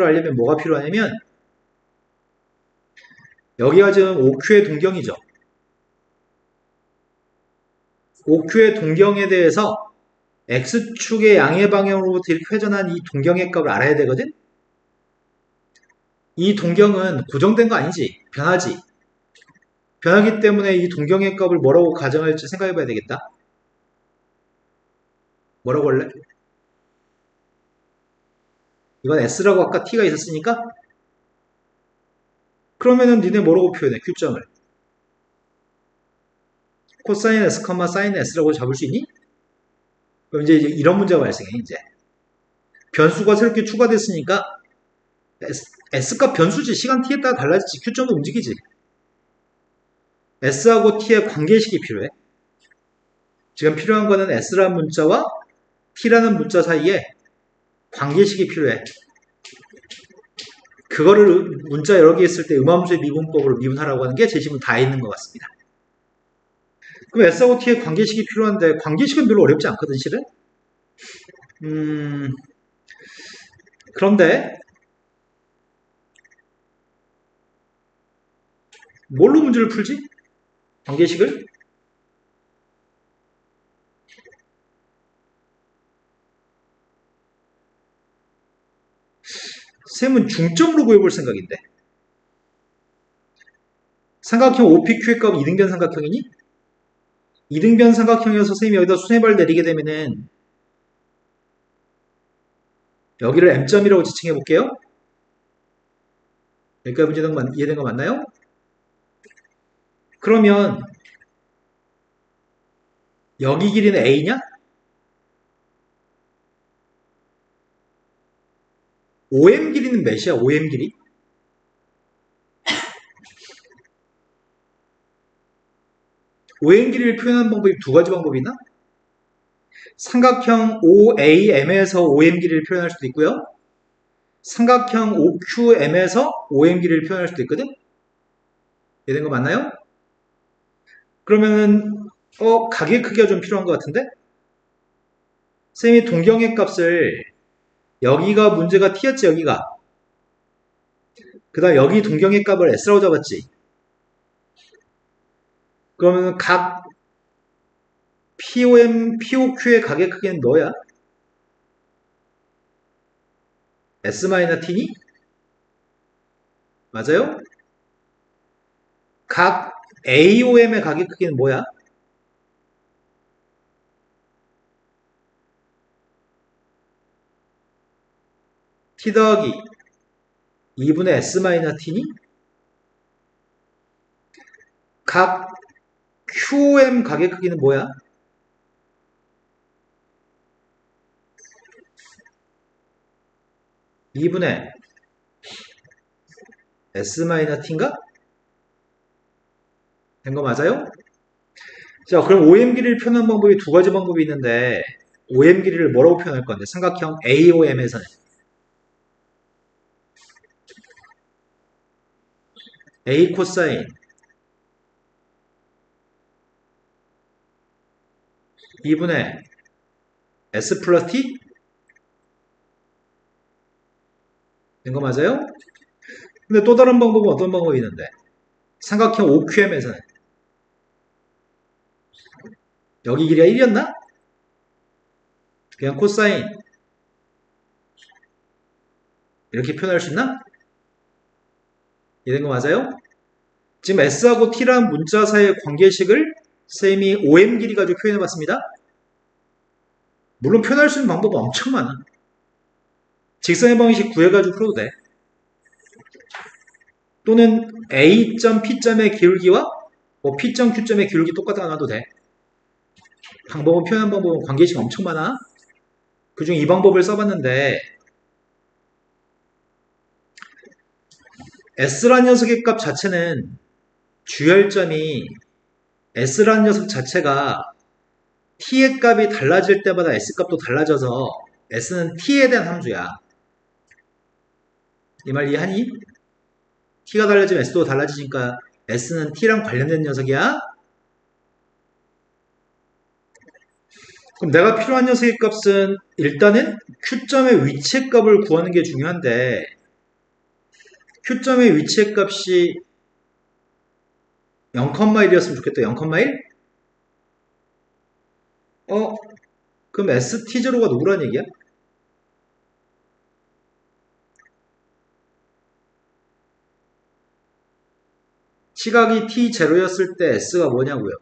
알려면 뭐가 필요하냐면 여기가 지금 OQ의 동경이죠. OQ의 동경에 대해서 X축의 양의 방향으로부터 이렇게 회전한 이 동경의 값을 알아야 되거든? 이 동경은 고정된 거 아니지? 변하지? 변하기 때문에 이 동경의 값을 뭐라고 가정할지 생각해 봐야 되겠다. 뭐라고 할래? 이건 S라고 아까 T가 있었으니까? 그러면은 니네 뭐라고 표현해? Q점을. 코사인 S, 사인 S라고 잡을 수 있니? 그럼 이제 이런 문제가 발생해, 이제. 변수가 새롭게 추가됐으니까 S값 변수지. 시간 T에 따라 달라지지. Q점도 움직이지. S하고 T의 관계식이 필요해. 지금 필요한 거는 S라는 문자와 T라는 문자 사이에 관계식이 필요해. 그거를 문자 여러 개 있을 때 음함수의 미분법으로 미분하라고 하는 게 제시문 다 있는 것 같습니다. 그럼 S하고 T의 관계식이 필요한데 관계식은 별로 어렵지 않거든 실은. 그런데 뭘로 문제를 풀지? 관계식을? 쌤은 중점으로 구해볼 생각인데. 삼각형 OPQ의 값은 이등변 삼각형이니? 이등변 삼각형이어서 선생님이 여기다 수세발 내리게 되면은 여기를 M점이라고 지칭해 볼게요. 여기까지 이해된 거 맞나요? 그러면 여기 길이는 A냐? OM 길이는 몇이야? OM 길이? OM 길이를 표현하는 방법이 두 가지 방법이 있나? 삼각형 OAM에서 OM 길이를 표현할 수도 있고요. 삼각형 OQM에서 OM 길이를 표현할 수도 있거든? 이해된 거 맞나요? 그러면은 가게 크기가 좀 필요한 것 같은데? 쌤이 동경의 값을 여기가 문제가 t였지 여기가. 그 다음 여기 동경의 값을 s라고 잡았지. 그러면 각 POM, POQ의 가게 크기는 뭐야? S-T니? 맞아요? 각 AOM의 가격 크기는 뭐야? T 더하기 2분의 S 마이너스 T니? 각 QM 가격 크기는 뭐야? 이분의 S 마이너스 T인가? 된 거 맞아요? 자, 그럼 OM 길이를 표현하는 방법이 두 가지 방법이 있는데 OM 길이를 뭐라고 표현할 건데 삼각형 AOM에서는 A 코사인 2분의 S 플러스 T? 된 거 맞아요? 근데 또 다른 방법은 어떤 방법이 있는데 삼각형 OQM에서는 여기 길이가 1이었나? 그냥 코사인 이렇게 표현할 수 있나? 이런 거 맞아요? 지금 S하고 T라는 문자 사이의 관계식을 쌤이 OM 길이 가지고 표현해 봤습니다. 물론 표현할 수 있는 방법은 엄청 많아. 직선의 방식 구해가지고 풀어도 돼. 또는 A.P점의 기울기와 P.Q점의 기울기 똑같아 놔도 돼. 방법은 표현한 방법은 관계식 엄청 많아. 그중 이 방법을 써봤는데 S라는 녀석의 값 자체는 주열점이 S라는 녀석 자체가 T의 값이 달라질 때마다 S 값도 달라져서 S는 T에 대한 함수야. 이 말 이해하니? T가 달라지면 S도 달라지니까 S는 T랑 관련된 녀석이야. 그럼 내가 필요한 녀석의 값은 일단은 Q점의 위치의 값을 구하는 게 중요한데 Q점의 위치의 값이 0,1이었으면 좋겠다. 0,1? 그럼 ST0가 누구란 얘기야? 시각이 T0였을 때 S가 뭐냐고요?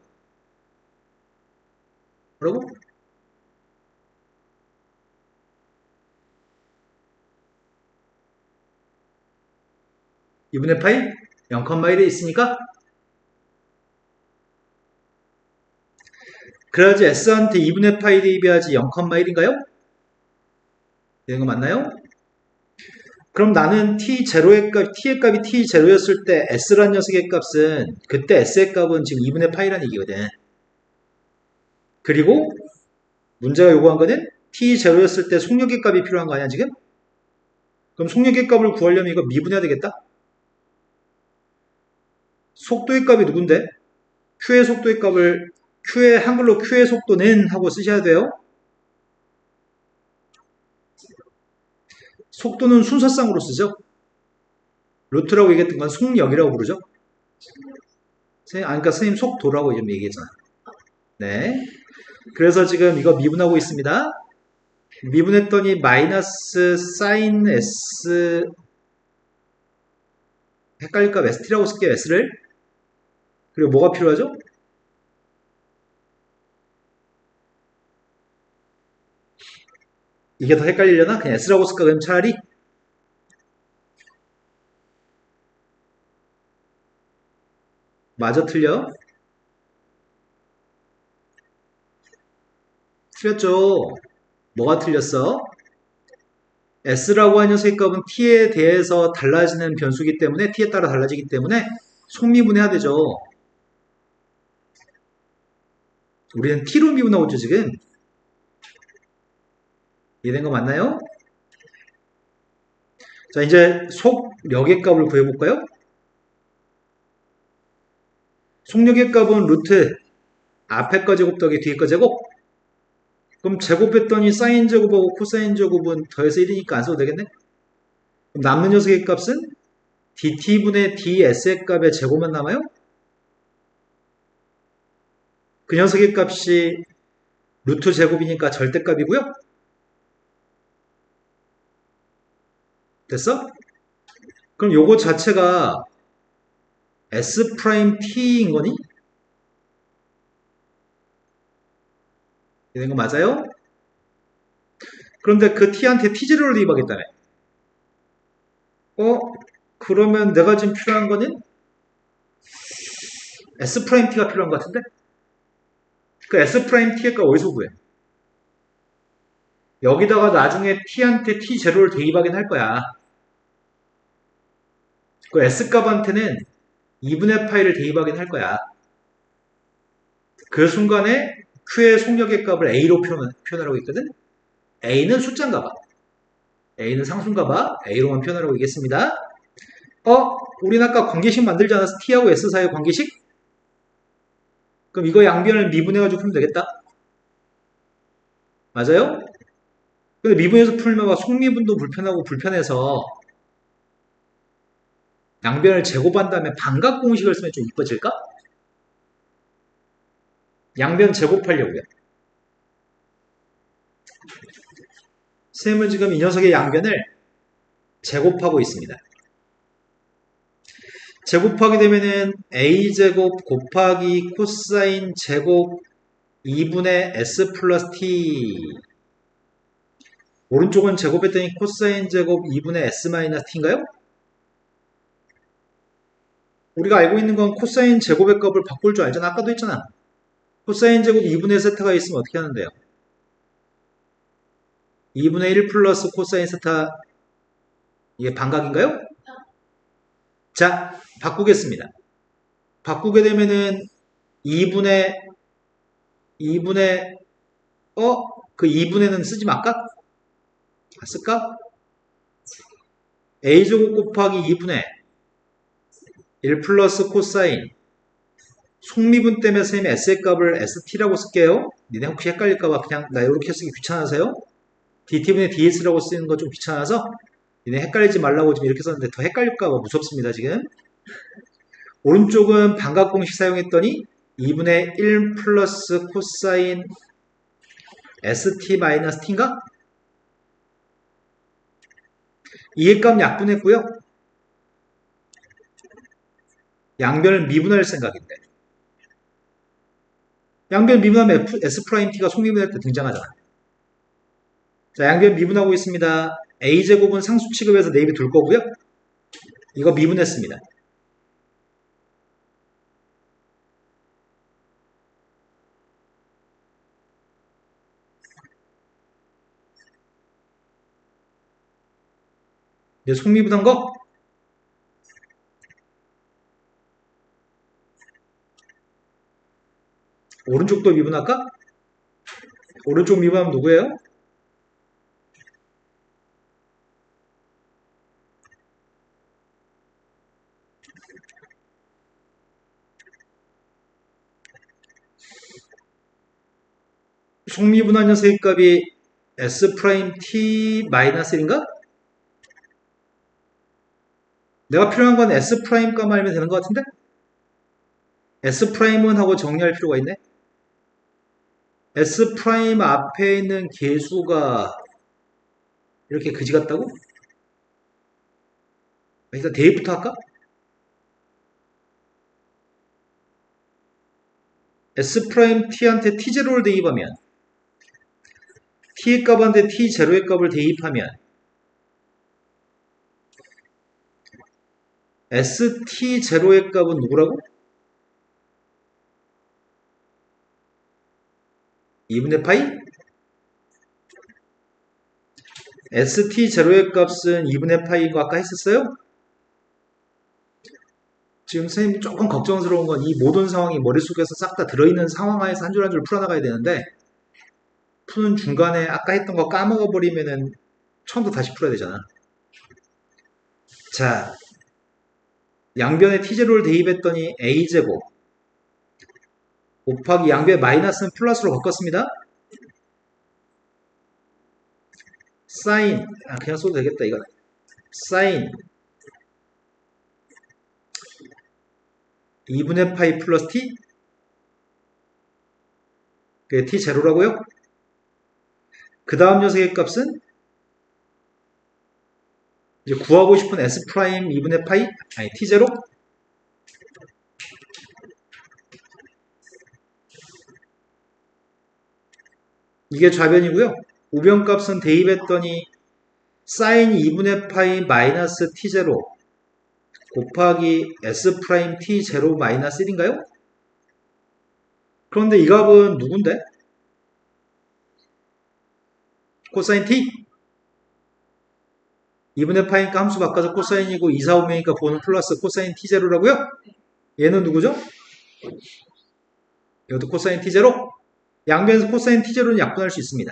뭐라고? 2분의 파이? 0,1에 있으니까? 그래야지 S한테 2분의 파이 대입해야지 0,1인가요? 이런 거 맞나요? 그럼 나는 T0의 값, T의 값이 T0였을 때 S란 녀석의 값은 그때 S의 값은 지금 2분의 파이란 얘기거든. 그리고 문제가 요구한 거는 T0였을 때 속력의 값이 필요한 거 아니야 지금? 그럼 속력의 값을 구하려면 이거 미분해야 되겠다? 속도의 값이 누군데? Q의 속도의 값을 한글로 Q의 속도는 하고 쓰셔야 돼요. 속도는 순서상으로 쓰죠. 루트라고 얘기했던 건 속력이라고 부르죠. 그러니까 선생님 속도라고 좀 얘기했잖아. 네. 그래서 지금 이거 미분하고 있습니다. 미분했더니 마이너스 사인 S 헷갈릴까 ST라고 쓸게요. S를. 그리고 뭐가 필요하죠? 이게 더 헷갈리려나? 그냥 S라고 쓸까? 그럼 차라리 마저 틀려. 틀렸죠. 뭐가 틀렸어? S라고 하는 녀석의 값은 T에 대해서 달라지는 변수기 때문에 T에 따라 달라지기 때문에 속미분해야 되죠. 우리는 T로 미분하고 있죠 지금. 이해된 거 맞나요? 자 이제 속력의 값을 구해볼까요? 속력의 값은 루트 앞에 거 제곱 더하기 뒤에 거 제곱. 그럼 제곱했더니 사인 제곱하고 코사인 제곱은 더해서 1이니까 안 써도 되겠네? 그럼 남는 녀석의 값은 dt분의 ds의 값의 제곱만 남아요? 그 녀석의 값이 루트 제곱이니까 절대값이고요. 됐어? 그럼 요거 자체가 S 프라임 T인 거니? 되는 거 맞아요? 그런데 그 T한테 T0를 대입하겠다네. 그러면 내가 지금 필요한 거는 S 프라임 T가 필요한 것 같은데? 그 S 프라임 T의 값 어디서 구해? 여기다가 나중에 T한테 T0를 대입하긴 할 거야. 그 S 값한테는 2분의 파이를 대입하긴 할 거야. 그 순간에 Q의 속력의 값을 A로 표현하라고 했거든? A는 숫자인가 봐. A는 상수인가 봐. A로만 표현하라고 얘기했습니다. 우린 아까 관계식 만들지 않았어? T하고 S 사이의 관계식? 그럼 이거 양변을 미분해가지고 풀면 되겠다. 맞아요? 근데 미분해서 풀면 막 속미분도 불편하고 불편해서 양변을 제곱한 다음에 반각 공식을 쓰면 좀 이뻐질까? 양변 제곱하려고요. 쌤은 지금 이 녀석의 양변을 제곱하고 있습니다. 제곱하게 되면은 a제곱 곱하기 코사인 제곱 2분의 s 플러스 t. 오른쪽은 제곱했더니 코사인 제곱 2분의 s 마이너스 t인가요? 우리가 알고 있는 건 코사인 제곱의 값을 바꿀 줄 알잖아. 아까도 했잖아. 코사인 제곱 2분의 세타가 있으면 어떻게 하는데요? 2분의 1 플러스 코사인 세타, 이게 반각인가요? 자, 바꾸겠습니다. 바꾸게 되면은 2분의 그 2분의는 쓰지 말까? 쓸까? a제곱 곱하기 2분의 1 플러스 코사인 속미분 때문에 선생님이 s의 값을 st라고 쓸게요. 니네 혹시 헷갈릴까봐 그냥 나 이렇게 쓰기 귀찮아서요. dt분의 ds라고 쓰는 거 좀 귀찮아서 니네 헷갈리지 말라고 지금 이렇게 썼는데 더 헷갈릴까봐 무섭습니다 지금. 오른쪽은 반각 공식 사용했더니 2분의 1 플러스 코사인 st 마이너스 t인가? 이해값 약분했고요. 양변을 미분할 생각인데 양변 미분하면 S'T가 속미분할 때 등장하잖아. 자, 양변 미분하고 있습니다. A제곱은 상수 취급해서 내입에 둘 거고요. 이거 미분했습니다. 이제 속미분한 거 오른쪽도 미분할까? 오른쪽 미분하면 누구예요? 속미분한 녀석의 값이 S'T-1인가? 내가 필요한 건 S 프라임 값만 알면 되는 것 같은데? S 프라임은 하고 정리할 필요가 있네. S 프라임 앞에 있는 계수가 이렇게 그지 같다고? 일단 대입부터 할까? S 프라임 T한테 T0를 대입하면 T의 값한테 T0의 값을 대입하면 ST0의 값은 누구라고? 2분의 파이? ST0의 값은 2분의 파이고 아까 했었어요? 지금 선생님 조금 걱정스러운 건 이 모든 상황이 머릿속에서 싹 다 들어있는 상황 하에서 한 줄 한 줄 풀어나가야 되는데 푸는 중간에 아까 했던 거 까먹어 버리면은 처음부터 다시 풀어야 되잖아. 자, 양변에 T제로를 대입했더니 A제곱 곱하기 양변에 마이너스는 플러스로 바꿨습니다. 사인, 그냥 써도 되겠다 이거. 사인 2분의 파이 플러스 T? 그게 T0라고요? 그 다음 녀석의 값은 이제 구하고 싶은 S 프라임 2분의 파이? 아니 T0? 이게 좌변이고요. 우변값은 대입했더니 사인 2분의 파이 마이너스 t0 곱하기 s 프라임 t0 마이너스 1인가요? 그런데 이 값은 누군데? 코사인 t? 2분의 파이니까 함수 바꿔서 코사인이고 2, 4, 5명이니까 보는 플러스 코사인 t0라고요? 얘는 누구죠? 이것도 코사인 t0? 양변에서 코사인 t0는 약분할 수 있습니다.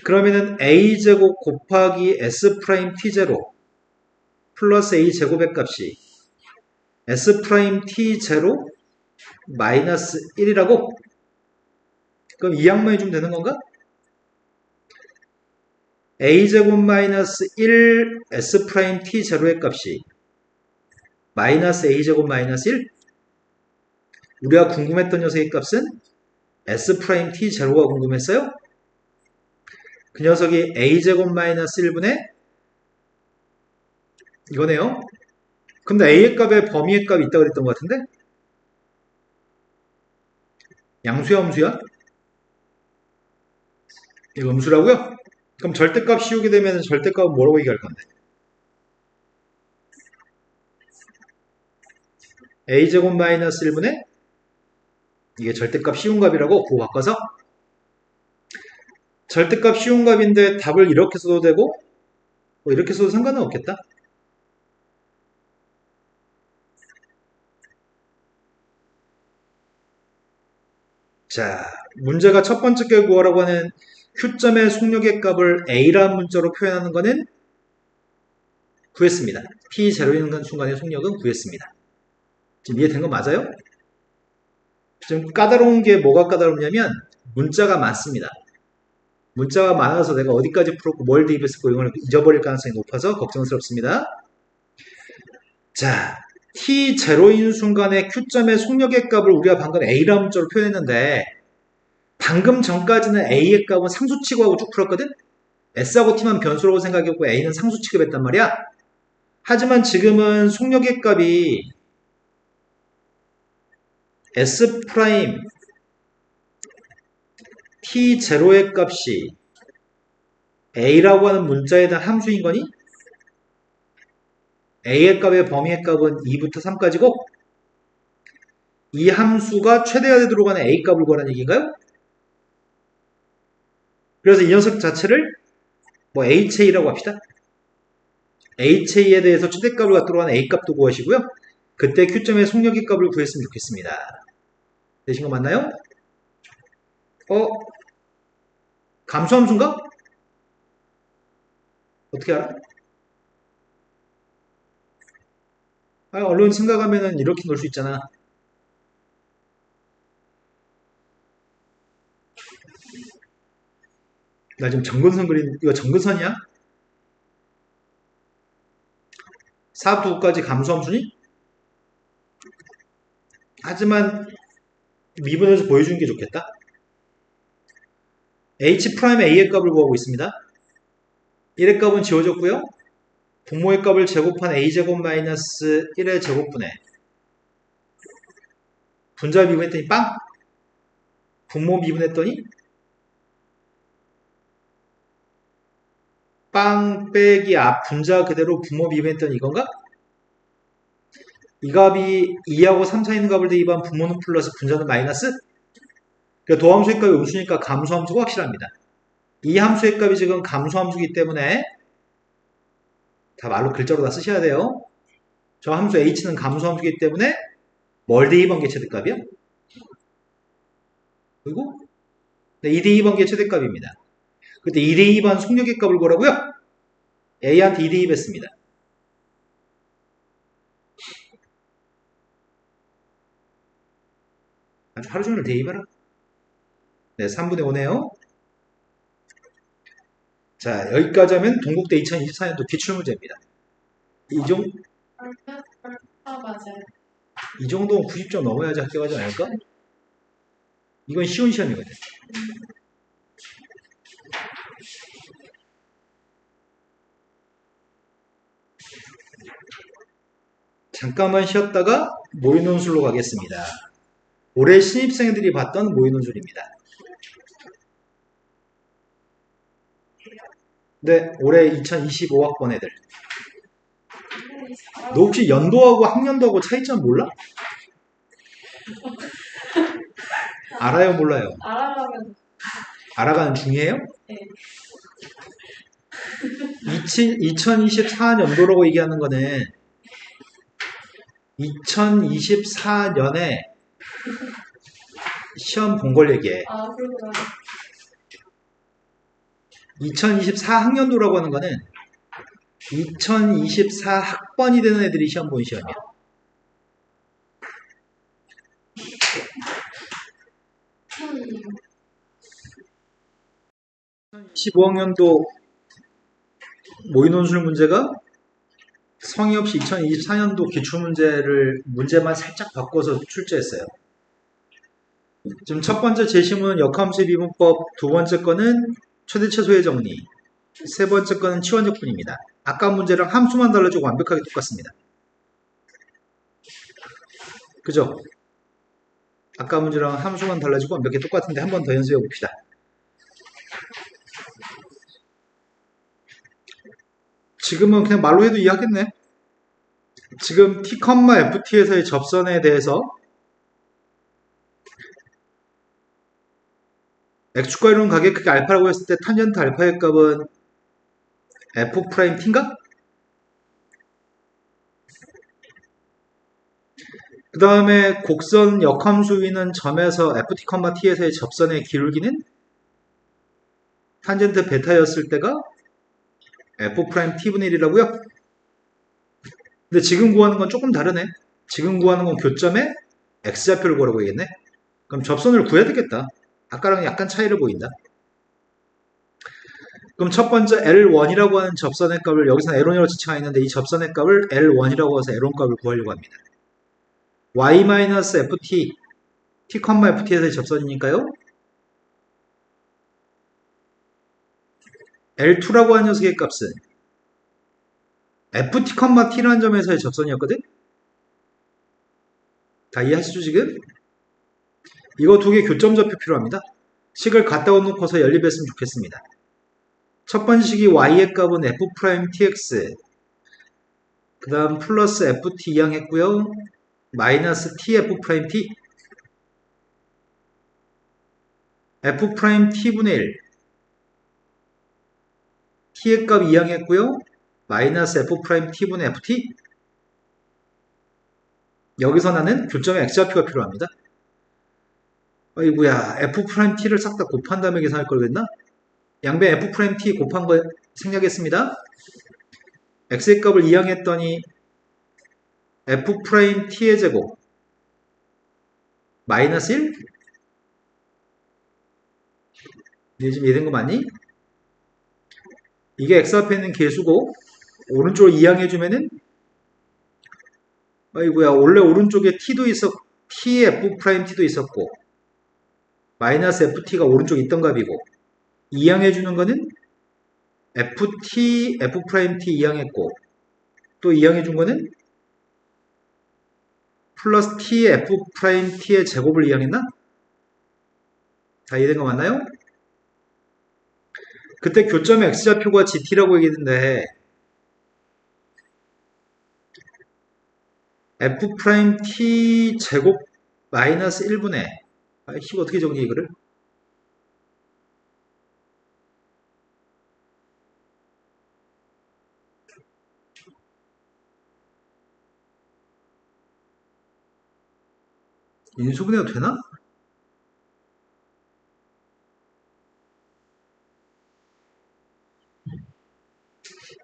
그러면은 a제곱 곱하기 s 프라임 t0 플러스 a제곱의 값이 s 프라임 t0 마이너스 1이라고? 그럼 이 양만 해주면 되는 건가? a제곱 마이너스 1 s 프라임 t0의 값이 마이너스 a제곱 마이너스 1? 우리가 궁금했던 녀석의 값은 s 프라임 t0가 궁금했어요? 그 녀석이 a제곱 마이너스 1분의 이거네요. 근데 a의 값에 범위의 값이 있다고 그랬던 것 같은데? 양수야 음수야? 이거 음수라고요? 그럼 절대값 씌우게 되면 절대값은 뭐라고 얘기할 건데? a제곱 마이너스 1분의 이게 절대값 씌운 값이라고 그거 바꿔서 절대값 씌운 값인데 답을 이렇게 써도 되고 뭐 이렇게 써도 상관은 없겠다. 자, 문제가 첫 번째 게 구하라고 하는 Q점의 속력의 값을 A라는 문자로 표현하는 것은 구했습니다. T0인 순간의 속력은 구했습니다. 지금 이해된 거 맞아요? 지금 까다로운 게 뭐가 까다롭냐면 문자가 많습니다. 문자가 많아서 내가 어디까지 풀었고 뭘 대입했었고 이걸 잊어버릴 가능성이 높아서 걱정스럽습니다. 자, t0인 순간에 Q점의 속력의 값을 우리가 방금 A라는 문자로 표현했는데 방금 전까지는 A의 값은 상수 취급하고 쭉 풀었거든? S하고 T만 변수라고 생각했고 A는 상수 취급했단 말이야. 하지만 지금은 속력의 값이 S 프라임 T0의 값이 A라고 하는 문자에 대한 함수인 거니? A의 값의 범위의 값은 2부터 3까지고 이 함수가 최대가 되도록 하는 A 값을 구하라는 얘기인가요? 그래서 이 녀석 자체를 뭐 HA라고 합시다. HA에 대해서 최대값을 갖도록 하는 A 값도 구하시고요. 그때 Q점의 속력의 값을 구했으면 좋겠습니다. 되신 거 맞나요? 감수함수인가? 어떻게 알아? 얼른 생각하면은 이렇게 놓을 수 있잖아. 나 지금 정근선 그린, 이거 정근선이야? 4부터 9까지 감수함수니? 하지만 미분에서 보여주는 게 좋겠다. H 프라임 A의 값을 구하고 있습니다. 1의 값은 지워졌고요. 분모의 값을 제곱한 A제곱 마이너스 1의 제곱분의 분자 미분했더니 빵! 분모 미분했더니 빵 빼기 분자 그대로 분모 미분했더니 이건가? 이 값이 2하고 3 사이 있는 값을 대입한 분모는 플러스 분자는 마이너스? 그러니까 도함수의 값이 음수니까 감수함수가 확실합니다. 이 함수의 값이 지금 감수함수이기 때문에 다 말로 글자로 다 쓰셔야 돼요. 저 함수 h는 감수함수이기 때문에 뭘 대입한 게 최대값이야? 그리고 네, 2 대입한 게 최대값입니다. 그때 2 대입한 속력의 값을 구하라고요? A한테 2 대입했습니다. 아주 하루 종일 대입해라. 네, 3분의 5네요. 자, 여기까지 하면 동국대 2024년도 기출문제입니다. 맞아요. 이 정도는 90점 넘어야지 합격하지 않을까? 이건 쉬운 시험이거든. 잠깐만 쉬었다가 모의논술로 가겠습니다. 올해 신입생들이 봤던 모의논술입니다. 네, 올해 2025학번 애들. 잘하고 너 혹시 연도하고 학년도하고 차이점 몰라? 알아요, 몰라요? 알아가면 알아가는 중이에요? 네. 2024년도라고 얘기하는 거는 2024년에 시험 본 걸 얘기해. 아, 그렇구나. 2024학년도라고 하는 거는 2024학번이 되는 애들이 시험 본 시험이야. 15학년도 모의논술 문제가 성의 없이 2024년도 기출문제를 문제만 살짝 바꿔서 출제했어요. 지금 첫 번째 제시문은 역함수 미분법, 두 번째 거는 최대 최소의 정리, 세 번째 거는 치원적분입니다. 아까 문제랑 함수만 달라지고 완벽하게 똑같습니다. 그죠? 아까 문제랑 함수만 달라지고 완벽히 똑같은데 한 번 더 연습해 봅시다. 지금은 그냥 말로 해도 이해하겠네. 지금 t, ft에서의 접선에 대해서 x축과 이론 가격극이 알파라고 했을 때 탄젠트 알파의 값은 f't인가? 그 다음에 곡선 역함수 위는 점에서 ft, t에서의 접선의 기울기는 탄젠트 베타였을 때가 f't분의 1이라고요? 근데 지금 구하는 건 조금 다르네. 지금 구하는 건 교점에 x좌표를 구하라고 얘기했네. 그럼 접선을 구해야 되겠다. 아까랑 약간 차이를 보인다. 그럼 첫 번째 L1이라고 하는 접선의 값을 여기서는 L1이라고 지칭하고 있는데 이 접선의 값을 L1이라고 해서 L1 값을 구하려고 합니다. y-ft, t,ft에서의 접선이니까요. L2라고 하는 녀석의 값은 ft, t라는 점에서의 접선이었거든? 다 이해하시죠 지금? 이거 두 개 교점 좌표 필요합니다. 식을 갖다 놓고서 연립했으면 좋겠습니다. 첫 번째 식이 y의 값은 f'tx, 그 다음 플러스 ft 이항했고요. 마이너스 tf't, f't분의 1, t의 값 이항했고요. 마이너스 f't분의 ft. 여기서 나는 교점의 x좌표가 필요합니다. 어이구야, f't를 싹 다 곱한 다음에 계산할 걸 그랬나? 양변 f't 곱한 거 생략했습니다. x의 값을 이항했더니 f't의 제곱 마이너스 1? 이제 지금 이해된 거 맞니? 이게 x 앞에 있는 개수고 오른쪽으로 이항해주면은 아이고야 원래 오른쪽에 t도 f't도 있었고 마이너스 ft가 오른쪽에 있던 값이고 이항해주는 거는 f't 이항했고 또 이항해준 거는 플러스 f't의 제곱을 이항했나? 다 이해된 거 맞나요? 그때 교점의 x좌표가 gt라고 얘기했는데 f't 제곱 마이너스 1분의 이거 어떻게 정리해 이거를? 인수분해가 되나?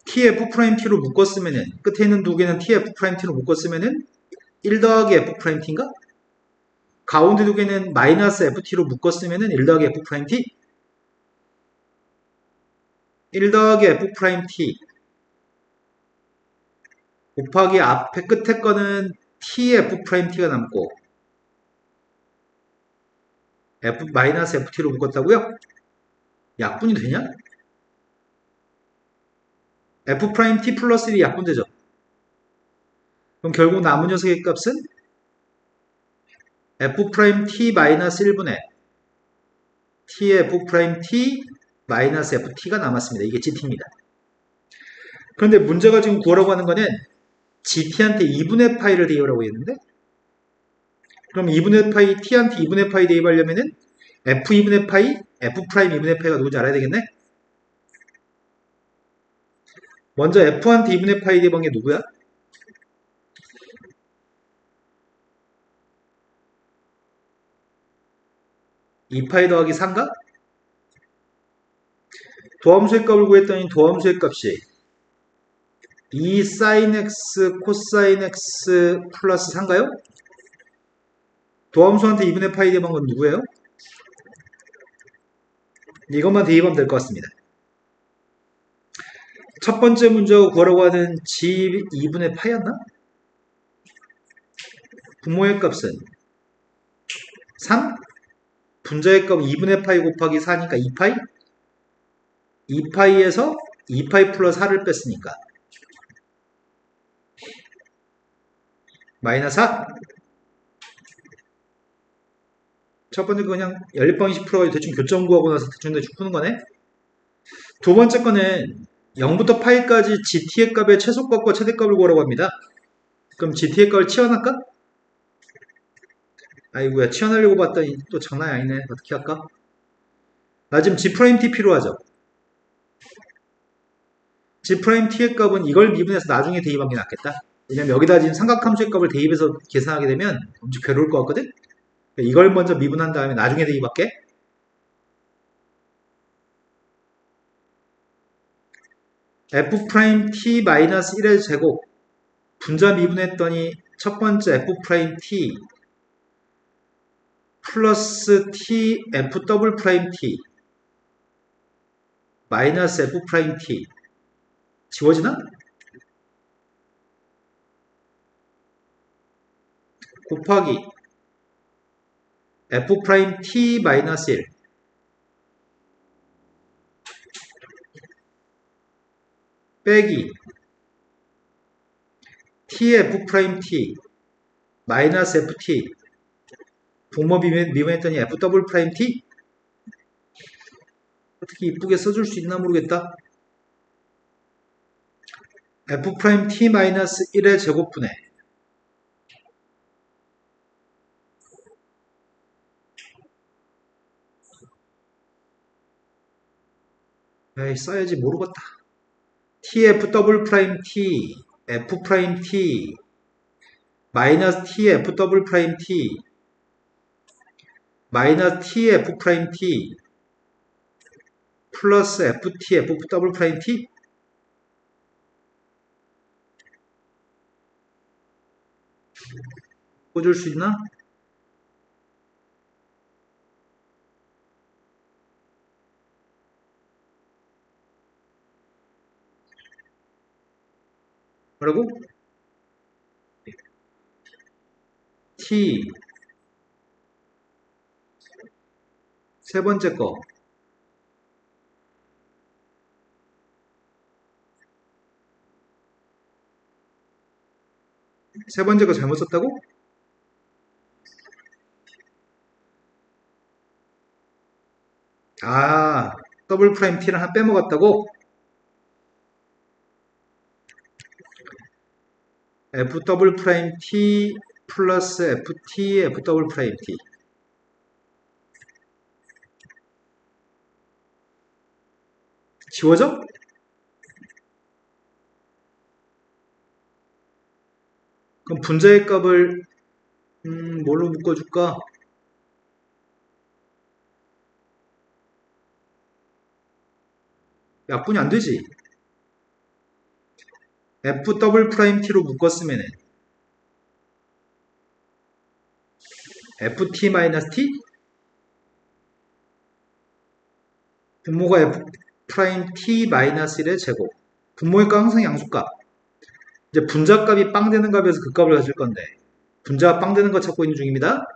tf't로 묶었으면은 끝에 있는 두 개는 tf't로 묶었으면은 1 더하기 f't인가? 가운데 두 개는 마이너스 ft로 묶었으면은 1 더하기 f't 1 더하기 f't 곱하기 앞에 끝에 거는 tf't가 남고 마이너스 ft로 묶었다고요? 약분이 되냐? f't 플러스 1이 약분되죠. 그럼 결국 남은 녀석의 값은 f't 마이너스 1분의 tf't 마이너스 ft가 남았습니다. 이게 gt입니다. 그런데 문제가 지금 구하라고 하는 거는 gt한테 2분의 파이를 대입하라고 했는데, 그럼 2분의 파이, t한테 2분의 파이 대입하려면은 f 2분의 파이, f 프라임 2분의 파이가 누군지 알아야 되겠네? 먼저 f한테 2분의 파이 대입한 게 누구야? 2파이 더하기 3가? 도함수의 값을 구했더니 도함수의 값이 2 sin x 코사인 x 플러스 3가요? 도함수한테 2분의 파이 대입한 건 누구예요? 이것만 대입하면 될 것 같습니다. 첫 번째 문제가 구하라고 하는 g 2분의 파이였나? 분모의 값은 3? 분자의 값 2분의 파이 곱하기 4니까 2파이? 2파이에서 2파이 플러스 4를 뺐으니까 마이너스 4? 첫 번째 거 그냥 연립방식 풀어가지고 대충 교점 구하고 나서 대충 푸는 거네. 두 번째 거는 0부터 파이까지 gt의 값의 최소값과 최대값을 구하라고 합니다. 그럼 gt의 값을 치환할까? 아이고야, 치환하려고 봤더니 또 장난이 아니네. 어떻게 할까? 나 지금 g't 필요하죠. g't의 값은 이걸 미분해서 나중에 대입한 게 낫겠다. 왜냐면 여기다 지금 삼각함수의 값을 대입해서 계산하게 되면 엄청 괴로울 것 같거든? 이걸 먼저 미분한 다음에 나중에 대입할게. f'(t-1의 제곱 분자 미분했더니 첫 번째 f'(t) 플러스 t f'(t) 마이너스 f'(t) 지워지나? 곱하기 f'(t-1) 빼기 tf'(t) 마이너스 ft 분모 미분했더니 f'(t) 어떻게 이쁘게 써줄 수 있나 모르겠다. f'(t-1의 제곱분의 에이, 써야지 모르겠다. tf'(t) f't 마이너스 tf'(t) 마이너스 tf'(t) 플러스 ft f'(t) 꽂을 수 있나? 뭐라고? t 세 번째 거 세 번째 거 잘못 썼다고? 아, 더블 프라임 t를 하나 빼먹었다고? f 더블 프라임 t 플러스 ft f 더블 프라임 t 지워져? 그럼 분자의 값을 뭘로 묶어줄까? 약분이 안 되지. f 더블 프라임 t로 묶었으면은 ft 마이너스 t 분모가 f 프라임 t 마이너스 1의 제곱 분모의 값 항상 양수값 이제 분자값이 빵 되는 값에서 그 값을 가질 건데 분자가 빵 되는 거 찾고 있는 중입니다.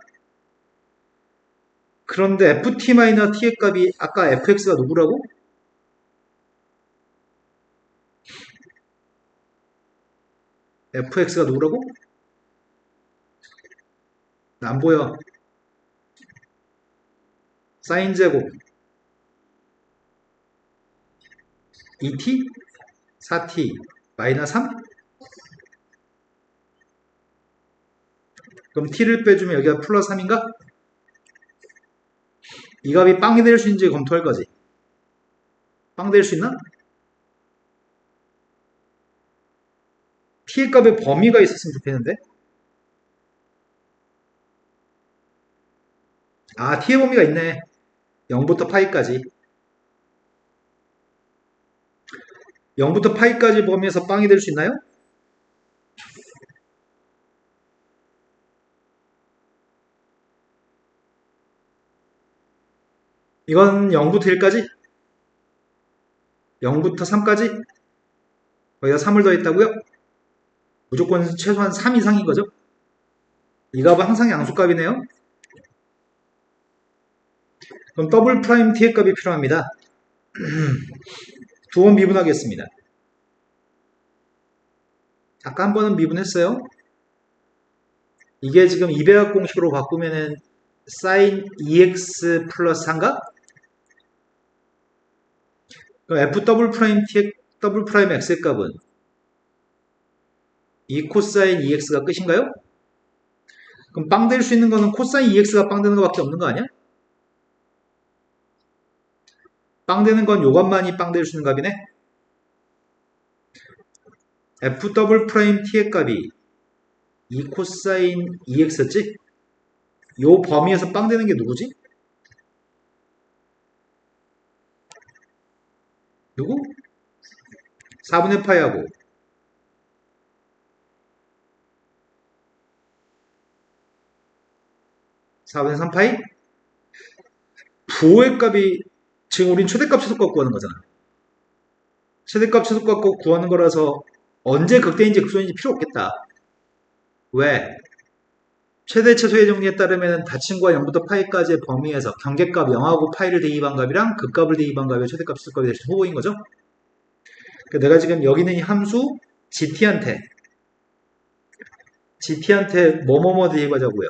그런데 ft 마이너스 t의 값이 아까 fx가 누구라고? fx가 누구라고? 안 보여. 사인 제곱 2t? 4t 마이너스 3? 그럼 t를 빼주면 여기가 플러스 3인가? 이 값이 빵이 될 수 있는지 검토할 거지. 빵 될 수 있나? t의 값에 범위가 있었으면 좋겠는데? 아, t의 범위가 있네. 0부터 파이까지. 0부터 파이까지 범위에서 빵이 될 수 있나요? 이건 0부터 1까지? 0부터 3까지? 거기다 3을 더했다고요? 무조건 최소한 3 이상인 거죠? 이 값은 항상 양수값이네요. 그럼 더블 프라임 t의 값이 필요합니다. 두 번 미분하겠습니다. 아까 한 번은 미분했어요. 이게 지금 2배합 공식으로 바꾸면은 sin 2x 플러스 3가? 그럼 f 더블 프라임 t의 더블 프라임 x의 값은 2 코사인 2x가 끝인가요? 그럼 빵 될 수 있는 거는 코사인 2x가 빵 되는 것밖에 없는 거 아니야? 빵 되는 건 요것만이 빵 될 수 있는 값이네. f 더블 프라임 t의 값이 2 코사인 2x였지? 요 범위에서 빵 되는 게 누구지? 누구? 4분의 파이하고 4분의 3파이? 부호의 값이 지금 우린 최대값 최소값 구하는 거잖아. 최대값 최소값 구하는 거라서 언제 극대인지 극소인지 필요 없겠다. 왜? 최대 최소의 정리에 따르면 다친과 0부터 파이까지의 범위에서 경계값 0하고 파이를 대입한 값이랑 극값을 대입한 값의 최대값 최소값이 될 수 있는 호호인 거죠. 그러니까 내가 지금 여기 있는 이 함수 gt한테 뭐뭐뭐 대입하자고요.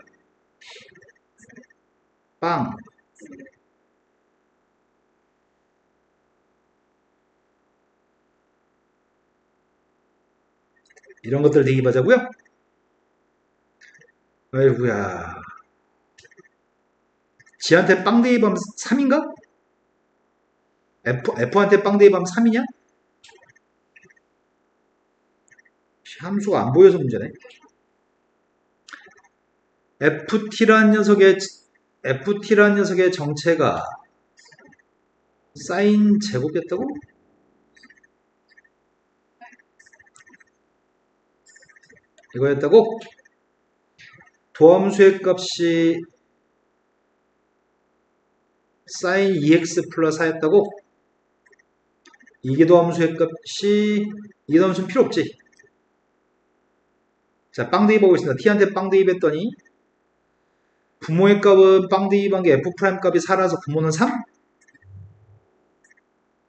빵. 이런 것들 대입하자고요. 아이고야. 지한테 빵 대입하면 3인가? F한테 빵 대입하면 3이냐? 함수가 안 보여서 문제네. FT라는 녀석의 정체가 사인 제곱이었다고? 이거였다고? 도함수의 값이 sin 2x 플러스 4였다고? 이게 도함수의 값이 이 도함수는 필요 없지. 자, 빵 대입하고 있습니다. t한테 빵 대입했더니 부모의 값은 빵 대입한 게 f 프라임 값이 4라서 부모는 3?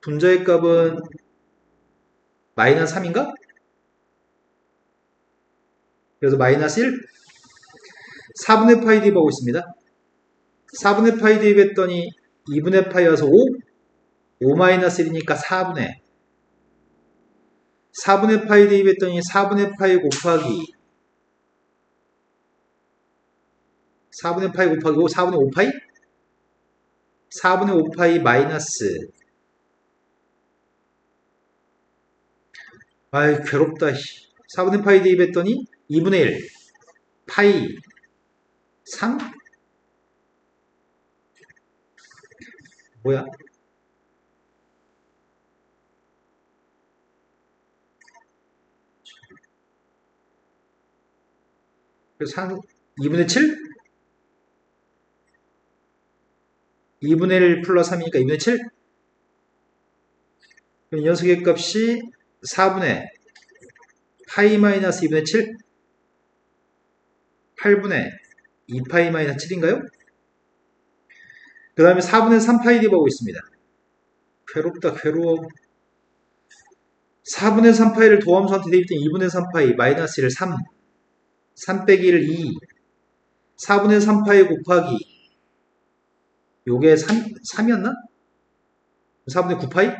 분자의 값은 마이너스 3인가? 그래서 마이너스 1? 4분의 파이 대입하고 있습니다. 4분의 파이 대입했더니 2분의 파이여서 5? 5 마이너스 1이니까 4분의 파이 대입했더니 4분의 파이 곱하기 4분의 파이 곱하기 5, 4분의 5파이? 4분의 5파이 마이너스 아이 괴롭다. 4분의 파이 대입했더니 2분의 1 파이 3? 뭐야? 그래서 2분의 7? 2분의 1 플러스 3이니까 2분의 7? 그럼 이 녀석의 값이 4분의 파이 마이너스 2분의 7? 8분의 2파이 마이너스 7인가요? 그 다음에 4분의 3파이 대입하고 있습니다. 괴롭다 괴로워. 4분의 3파이를 도함수한테 대입했더니 2분의 3파이 마이너스 1 3 3 빼기 1 2 4분의 3파이 곱하기 요게 3이었나? 4분의 9파이?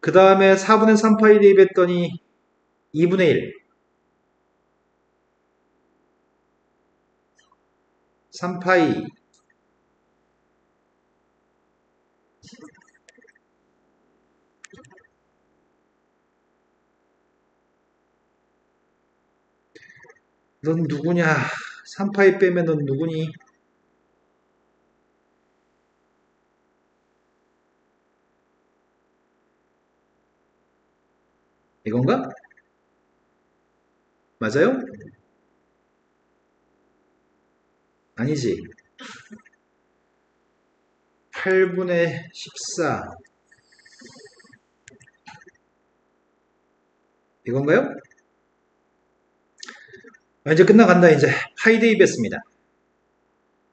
그 다음에 4분의 3파이 대입했더니 2분의 1. 3파이. 넌 누구냐? 3파이 빼면 넌 누구니? 이건가? 맞아요? 아니지. 8분의 14. 이건가요? 이제 끝나간다. 이제 파이 대입했습니다.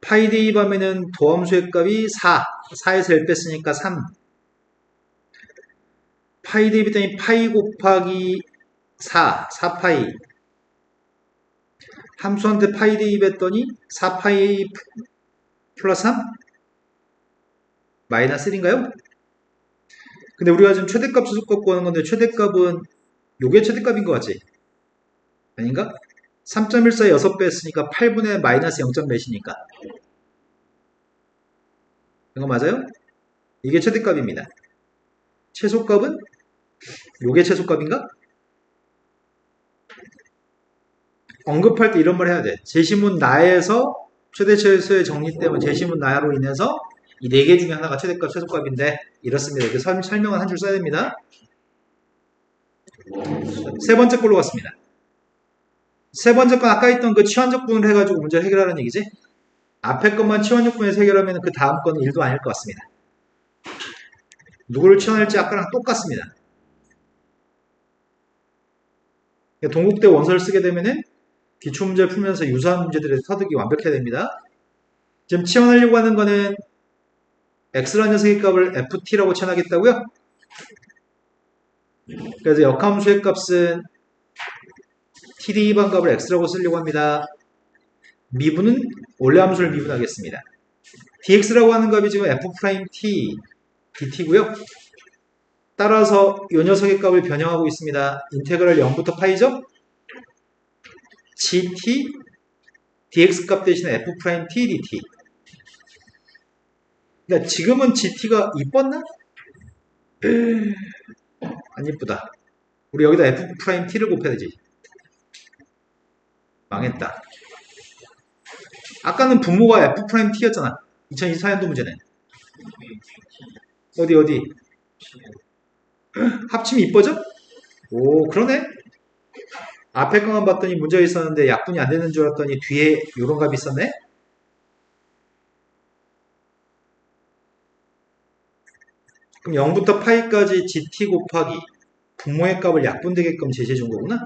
파이 대입하면은 도함수의 값이 4. 4에서 1 뺐으니까 3. 파이 대입했더니 파이 곱하기 4. 4파이. 함수한테 파이 대입했더니 4파이 플러스 3? 마이너스 1인가요? 근데 우리가 지금 최대값을 갖고 하는 건데 최대값은 요게 최대값인 것 같지? 아닌가? 3.14에 6배 했으니까 8분의 마이너스 0. 몇이니까 이거 맞아요? 이게 최대값입니다. 최소값은 요게 최소값인가? 언급할 때 이런 말 해야 돼. 제시문 나에서 최대 최소의 정리 때문에 제시문 나로 인해서 이 4개 중에 하나가 최대값 최소값인데 이렇습니다. 이렇게 설명은 한 줄 써야 됩니다. 세 번째 걸로 갔습니다. 세 번째 건 아까 했던 그 치환적분을 해가지고 문제를 해결하는 얘기지. 앞에 것만 치환적분에서 해결하면 그 다음 건 1도 아닐 것 같습니다. 누구를 치환할지 아까랑 똑같습니다. 동국대 원서를 쓰게 되면은 기출문제를 풀면서 유사한 문제들에서 터득이 완벽해야 됩니다. 지금 치환하려고 하는 거는 x라는 녀석의 값을 ft라고 치환하겠다고요? 그래서 역함수의 값은 td 반값을 x라고 쓰려고 합니다. 미분은 원래 함수를 미분하겠습니다. dx라고 하는 값이 지금 f't dt고요. 따라서 이 녀석의 값을 변형하고 있습니다. 인테그럴 0부터 파이죠? gt dx 값 대신에 f't dt. 그러니까 지금은 gt가 이뻤나? 안 이쁘다. 우리 여기다 f't를 곱해야 되지. 망했다. 아까는 분모가 f't였잖아. 2024년도 문제는. 어디? 합치면 이뻐져? 오, 그러네? 앞에 거만 봤더니 문제가 있었는데 약분이 안 되는 줄 알았더니 뒤에 요런 값이 있었네? 그럼 0부터 파이까지 gt 곱하기 분모의 값을 약분되게끔 제시해 준 거구나?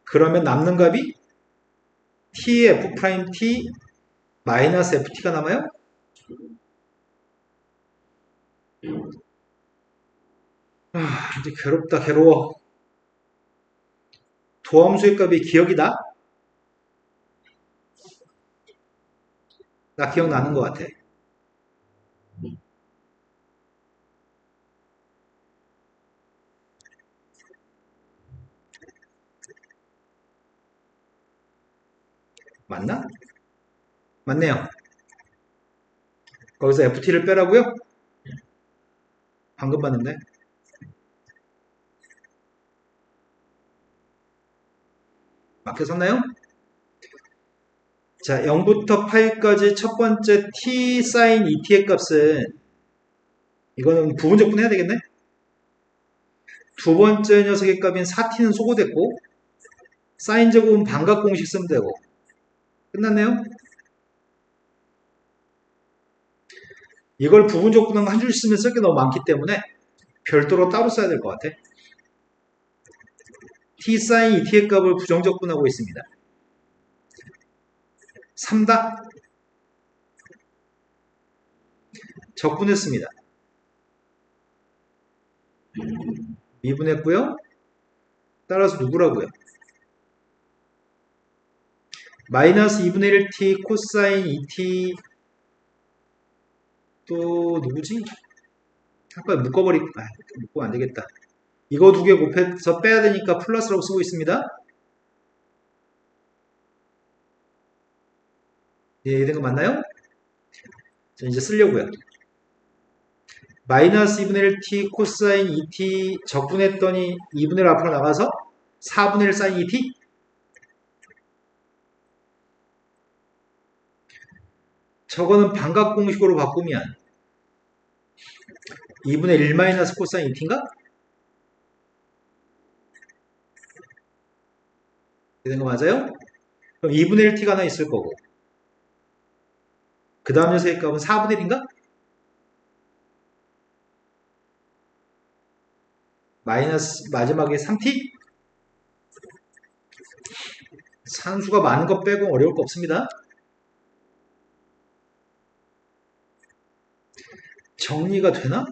그러면 남는 값이 t의 f't 마이너스 ft가 남아요? 이제 괴롭다, 괴로워. 도함수의 값이 기억이 나? 나 기억나는 것 같아. 맞나? 맞네요. 거기서 ft를 빼라고요? 방금 봤는데. 맞게 썼나요? 자, 0부터 파이까지 첫 번째 t sin 2t의 값은 이거는 부분적분 해야 되겠네? 두 번째 녀석의 값인 4t는 소거됐고 sin 제곱은 반각 공식 쓰면 되고 끝났네요? 이걸 부분적분은 한 줄 쓰면 쓸 게 너무 많기 때문에 별도로 따로 써야 될 것 같아. t sin 2t의 값을 부정적분하고 있습니다. 3다 적분했습니다. 미분했고요. 따라서 누구라고요? 마이너스 2분의 1t 코사인 2t 또 누구지? 한번 묶으면 안 되겠다. 이거 두 개 곱해서 빼야 되니까 플러스라고 쓰고 있습니다. 예, 이런 거 맞나요? 자, 이제 쓰려고요. 마이너스 2분의 1 t 코사인 2t 적분했더니 2분의 1 앞으로 나가서 4분의 1 사인 2t? 저거는 반각 공식으로 바꾸면 2분의 1 마이너스 코사인 2t인가? 되는 거 맞아요? 그럼 2분의 1t가 하나 있을 거고 그 다음 녀석의 값은 4분의 1인가? 마이너스 마지막에 3t? 산수가 많은 것 빼고 어려울 거 없습니다. 정리가 되나?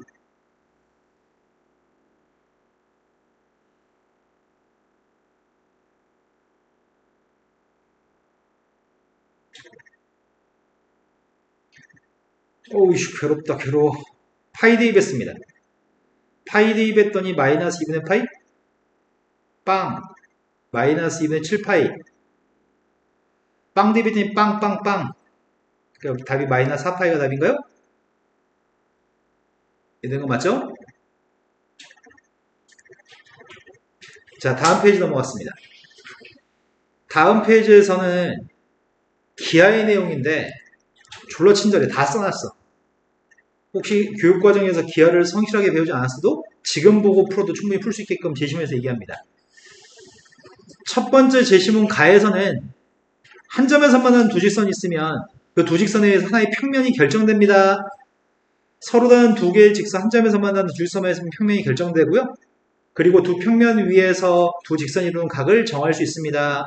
어우씨 괴롭다 괴로워. 파이 대입했습니다. 파이 대입했더니 마이너스 2분의 파이? 빵. 마이너스 2분의 7파이. 빵 대입했더니 빵빵빵. 그럼 답이 마이너스 4파이가 답인가요? 이런 거 맞죠? 자, 다음 페이지 넘어갔습니다. 다음 페이지에서는 기하의 내용인데 졸라 친절해. 다 써놨어. 혹시 교육과정에서 기하를 성실하게 배우지 않았어도 지금 보고 풀어도 충분히 풀 수 있게끔 제시문에서 얘기합니다. 첫 번째 제시문 가에서는 한 점에서 만나는 두 직선이 있으면 그 두 직선에 의해서 하나의 평면이 결정됩니다. 서로 다른 두 개의 직선 한 점에서 만나는 두 직선에 의해서 평면이 결정되고요. 그리고 두 평면 위에서 두 직선이 이루는 각을 정할 수 있습니다.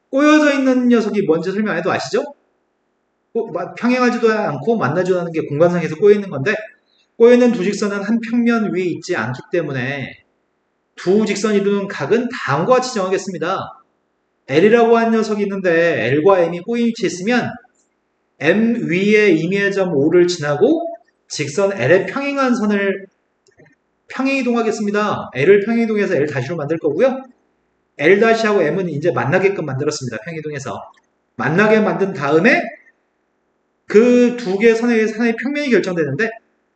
꼬여져 있는 녀석이 뭔지 설명 안 해도 아시죠? 평행하지도 않고 만나지도 않은 게 공간상에서 꼬여있는 건데 꼬여있는 두 직선은 한 평면 위에 있지 않기 때문에 두 직선이 이루는 각은 다음과 같이 정하겠습니다. L이라고 한 녀석이 있는데 L과 M이 꼬인 위치에 있으면 M 위에 임의점 O를 지나고 직선 L에 평행한 선을 평행이동하겠습니다. L을 평행이동해서 L 다시로 만들 거고요. L 다시하고 M은 이제 만나게끔 만들었습니다. 평행이동해서. 만나게 만든 다음에 그 두 개의 선에 의해서 하나의 평면이 결정되는데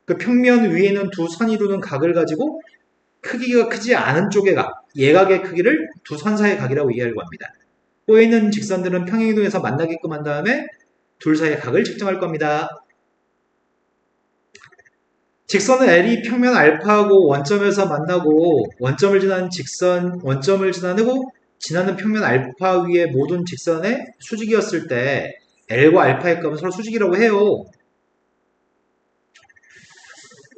그 평면 위에는 두 선이 이루는 각을 가지고 크기가 크지 않은 쪽의 각, 예각의 크기를 두 선 사이의 각이라고 이해하려고 합니다. 꼬여있는 직선들은 평행이동해서 만나게끔 한 다음에 둘 사이의 각을 측정할 겁니다. 직선은 L이 평면 알파하고 원점에서 만나고 원점을 지나고 지나는 평면 알파 위의 모든 직선의 수직이었을 때 L과 알파의 값은 서로 수직이라고 해요.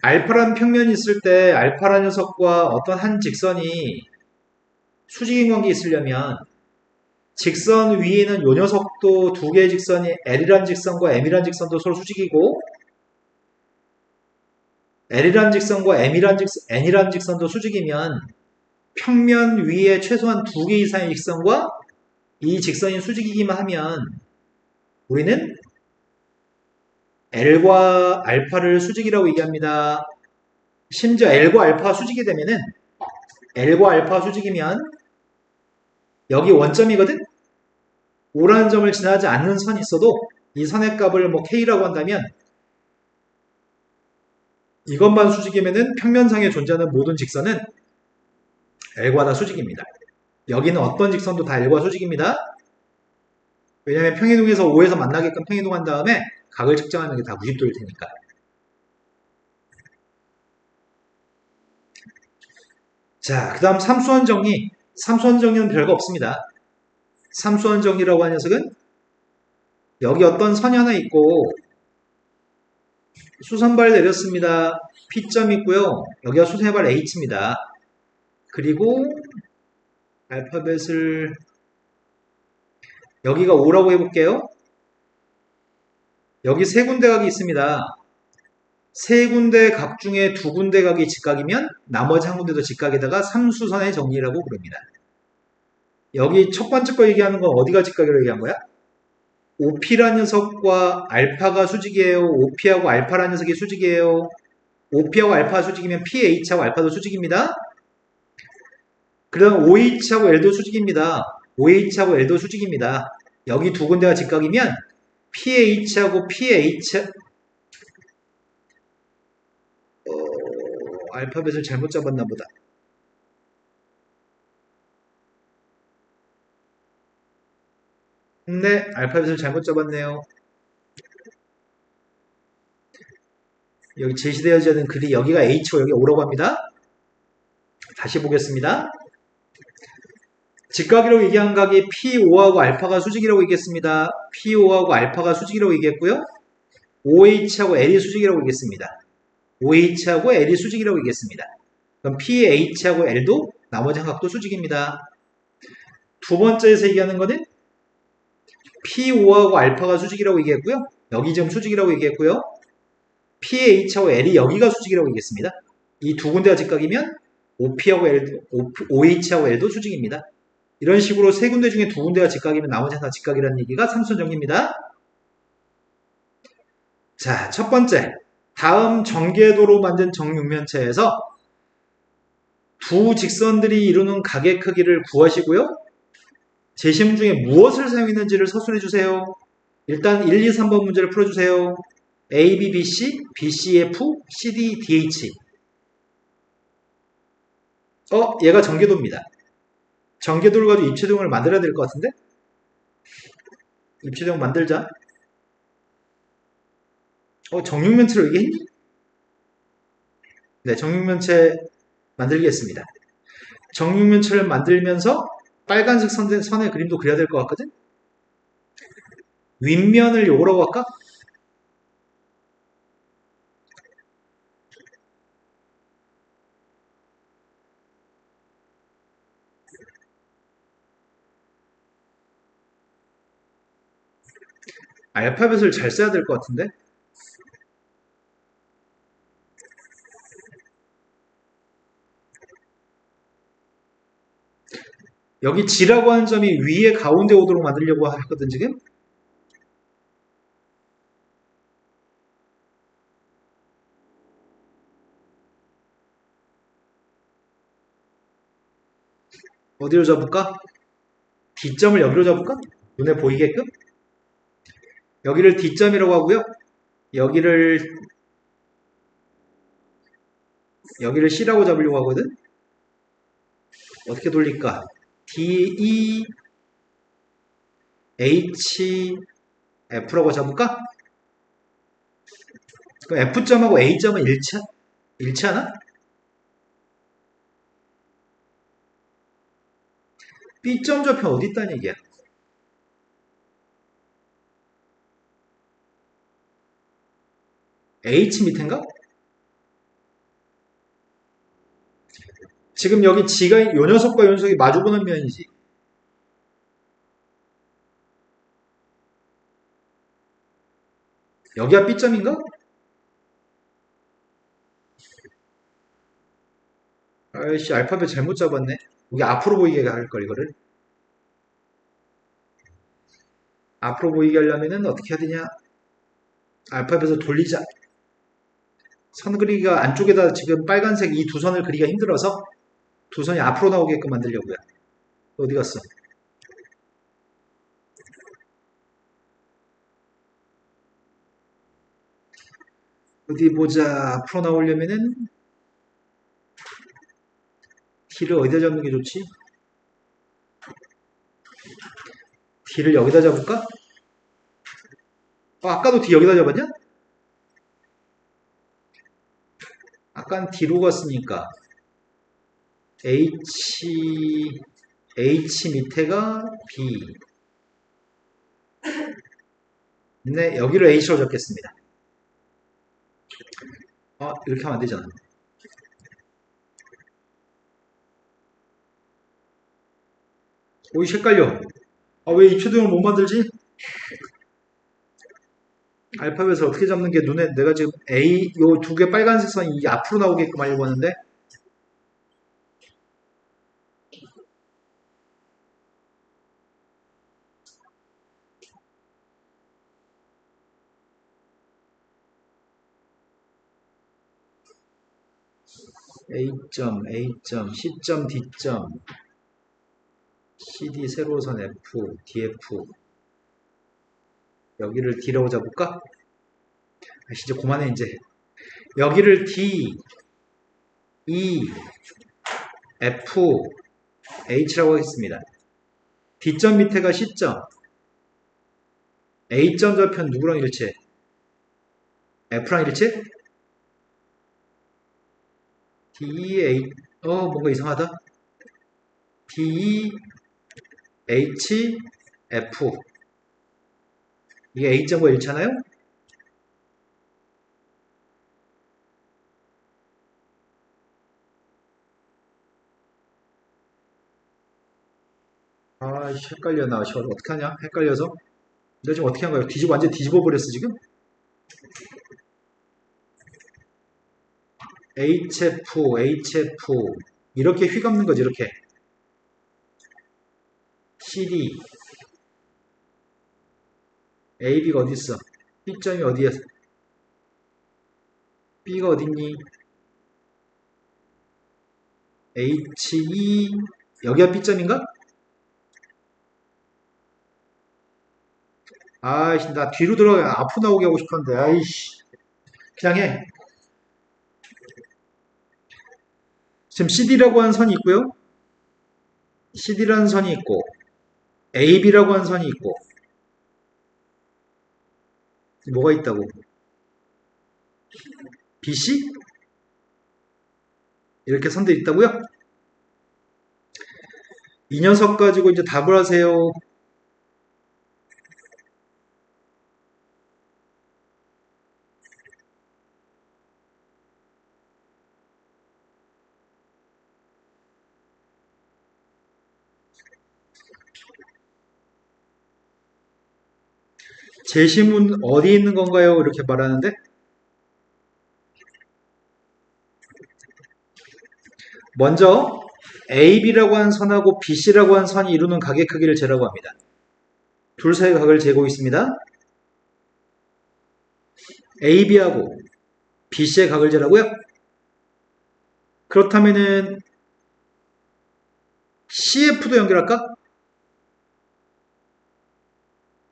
알파라는 평면이 있을 때 알파라는 녀석과 어떤 한 직선이 수직인 관계에 있으려면 직선 위에는 요 녀석도 두 개의 직선이 L이라는 직선과 M이라는 직선도 서로 수직이고 L이라는 직선과 N이라는 직선도 수직이면 평면 위에 최소한 두 개 이상의 직선과 이 직선이 수직이기만 하면 우리는 L과 알파를 수직이라고 얘기합니다. 심지어 L과 알파가 수직이 되면은 L과 알파가 수직이면 여기 원점이거든? O라는 점을 지나지 않는 선이 있어도 이 선의 값을 K라고 한다면 이것만 수직이면은 평면상에 존재하는 모든 직선은 L과 다 수직입니다. 여기는 어떤 직선도 다 L과 수직입니다. 왜냐하면 평행이동에서 O에서 만나게끔 평행이동한 다음에 각을 측정하는 게 다 90도일 테니까. 자, 그 다음 삼수원 정리. 삼수원 정리는 별거 없습니다. 삼수원 정리라고 하는 녀석은 여기 어떤 선이 하나 있고 수선발 내렸습니다. P점 있고요. 여기가 수선발 H입니다. 그리고 알파벳을 여기가 O라고 해볼게요. 여기 세 군데 각이 있습니다. 세 군데 각 중에 두 군데 각이 직각이면 나머지 한 군데도 직각에다가 삼수선의 정리라고 부릅니다. 여기 첫 번째 거 얘기하는 건 어디가 직각이라고 얘기한 거야? OP라는 녀석과 알파가 수직이에요. OP하고 알파라는 녀석이 수직이에요. OP하고 알파가 수직이면 PH하고 알파도 수직입니다. 그럼 OH하고 L도 수직입니다. OH하고 L도 수직입니다. 여기 두 군데가 직각이면 PH하고 알파벳을 잘못 잡았나 보다. 네, 알파벳을 잘못 잡았네요. 여기 제시되어야 하는 글이 여기가 H고 여기가 O라고 합니다. 다시 보겠습니다. 직각이라고 얘기한 각이 P5하고 알파가 수직이라고 얘기했습니다. P5하고 알파가 수직이라고 얘기했고요. OH하고 L이 수직이라고 얘기했습니다. OH하고 L이 수직이라고 얘기했습니다. 그럼 PH하고 L도 나머지 한 각도 수직입니다. 두 번째에서 얘기하는 거는 P5하고 알파가 수직이라고 얘기했고요. 여기 지금 수직이라고 얘기했고요. PH하고 L이 여기가 수직이라고 얘기했습니다. 이 두 군데가 직각이면 OH하고 L도 수직입니다. 이런 식으로 세 군데 중에 두 군데가 직각이면 나머지는 다 직각이라는 얘기가 삼수선 정리입니다. 자, 첫 번째. 다음 전개도로 만든 정육면체에서 두 직선들이 이루는 각의 크기를 구하시고요. 제시문 중에 무엇을 사용했는지를 서술해 주세요. 일단 1, 2, 3번 문제를 풀어주세요. A, B, B, C, B, C, F, C, D, D, H. 얘가 전개도입니다. 전개도를 가지고 입체도형을 만들어야 될 것 같은데? 입체도형 만들자. 정육면체로 얘기했니? 네, 정육면체 만들겠습니다. 정육면체를 만들면서 빨간색 선의 그림도 그려야 될 것 같거든? 윗면을 요거라고 할까? 알파벳을 잘 써야 될 것 같은데? 여기 G라고 하는 점이 위에 가운데 오도록 만들려고 하거든 지금? 어디로 잡을까? D점을 여기로 잡을까? 눈에 보이게끔? 여기를 D점이라고 하고요. 여기를 C라고 잡으려고 하거든? 어떻게 돌릴까? D, E, H, F라고 잡을까? 그럼 F점하고 A점은 일치하나? B점 좌표 어디 있다는 얘기야? H 밑인가? 지금 여기 G가 요 녀석과 요 녀석이 마주보는 면이지. 여기가 B점인가? 아이씨, 알파벳 잘못 잡았네. 여기 앞으로 보이게 할 걸, 이거를. 앞으로 보이게 하려면은 어떻게 해야 되냐? 알파벳을 돌리자. 선 그리기가 안쪽에다 지금 빨간색 이 두 선을 그리기가 힘들어서 두 선이 앞으로 나오게끔 만들려고요. 어디 갔어? 어디 보자. 앞으로 나오려면은 D를 어디다 잡는 게 좋지? D를 여기다 잡을까? 아까도 D 여기다 잡았냐? 아까는 D로 갔으니까 H 밑에가 B. 네, 여기를 H로 적겠습니다. 이렇게 하면 안 되잖아. 오이 헷갈려. 왜 입체도형을 못 만들지? 알파벳을 어떻게 잡는 게 눈에 내가 지금 A 요 두 개 빨간색 선이 이게 앞으로 나오게끔 하려고 하는데 A점, A점, C점, D점, CD 세로선 F, DF. 여기를 D라고 잡을까? 이제 그만해, 이제. 여기를 D, E, F, H라고 하겠습니다. D점 밑에가 C점. A점 좌표는 누구랑 일치해? F랑 일치해? D, A, 뭔가 이상하다. D, H, F. 이게 A점과 일치하나요? 헷갈려, 나. 어떡하냐? 헷갈려서. 내가 지금 어떻게 한 거야? 완전 뒤집어 버렸어, 지금? HF, HF. 이렇게 휘감는 거지, 이렇게. CD. AB가 어디 있어? B점이 어디야? B가 어딨니? HE. 여기가 B점인가? 아이씨, 나 뒤로 들어가. 앞으로 나오게 하고 싶었는데, 아이씨. 그냥 해. 지금 CD라고 하는 선이 있고요. CD라는 선이 있고, AB라고 하는 선이 있고, 뭐가 있다고? BC? 이렇게 선들이 있다고요? 이 녀석 가지고 이제 답을 하세요. 제시문 어디 있는 건가요? 이렇게 말하는데 먼저 AB라고 하는 선하고 BC라고 하는 선이 이루는 각의 크기를 재라고 합니다. 둘 사이의 각을 재고 있습니다. AB하고 BC의 각을 재라고요? 그렇다면은 CF도 연결할까?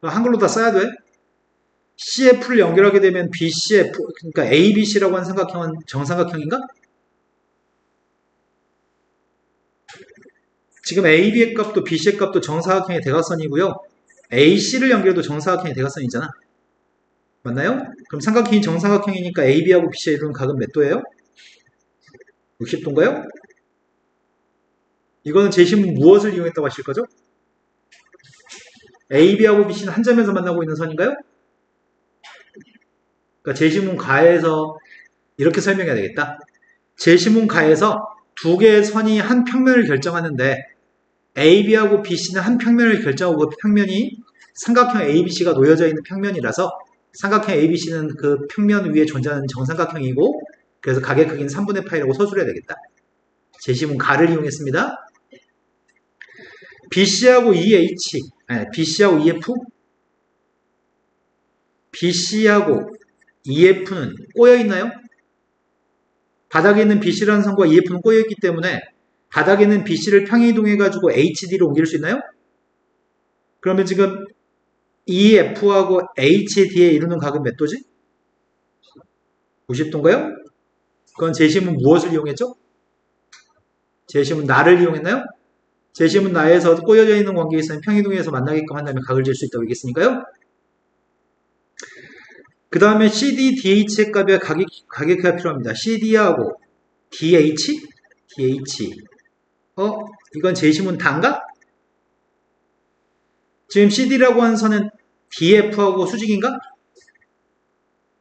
한글로 다 써야 돼. CF를 연결하게 되면 BCF, 그러니까 ABC라고 하는 삼각형은 정삼각형인가? 지금 AB의 값도 BC의 값도 정사각형의 대각선이고요. AC를 연결해도 정사각형의 대각선이잖아. 맞나요? 그럼 삼각형이 정사각형이니까 AB하고 BC의 이루는 각은 몇 도예요? 60도인가요? 이거는 제시문 무엇을 이용했다고 하실 거죠? AB하고 BC는 한 점에서 만나고 있는 선인가요? 그러니까 제시문 가에서 이렇게 설명해야 되겠다. 제시문 가에서 두 개의 선이 한 평면을 결정하는데 AB하고 BC는 한 평면을 결정하고 그 평면이 삼각형 ABC가 놓여져 있는 평면이라서 삼각형 ABC는 그 평면 위에 존재하는 정삼각형이고 그래서 각의 크기는 3분의 파이라고 서술해야 되겠다. 제시문 가를 이용했습니다. BC하고 EH, BC하고 EF, BC하고 EF는 꼬여있나요? 바닥에 있는 BC라는 선과 EF는 꼬여있기 때문에 바닥에 있는 BC를 평행이동해가지고 HD로 옮길 수 있나요? 그러면 지금 EF하고 HD에 이루는 각은 몇 도지? 90도인가요? 그건 제시문 무엇을 이용했죠? 제시문 나를 이용했나요? 제시문 나에서 꼬여져 있는 관계에 있으면 평행이동해서 만나게끔 한다면 각을 잴 수 있다고 얘기했으니까요. 그 다음에 CD, DH의 값에 가격표가 필요합니다. CD하고 DH? 이건 제시문 단가? 지금 CD라고 하는 선은 DF하고 수직인가?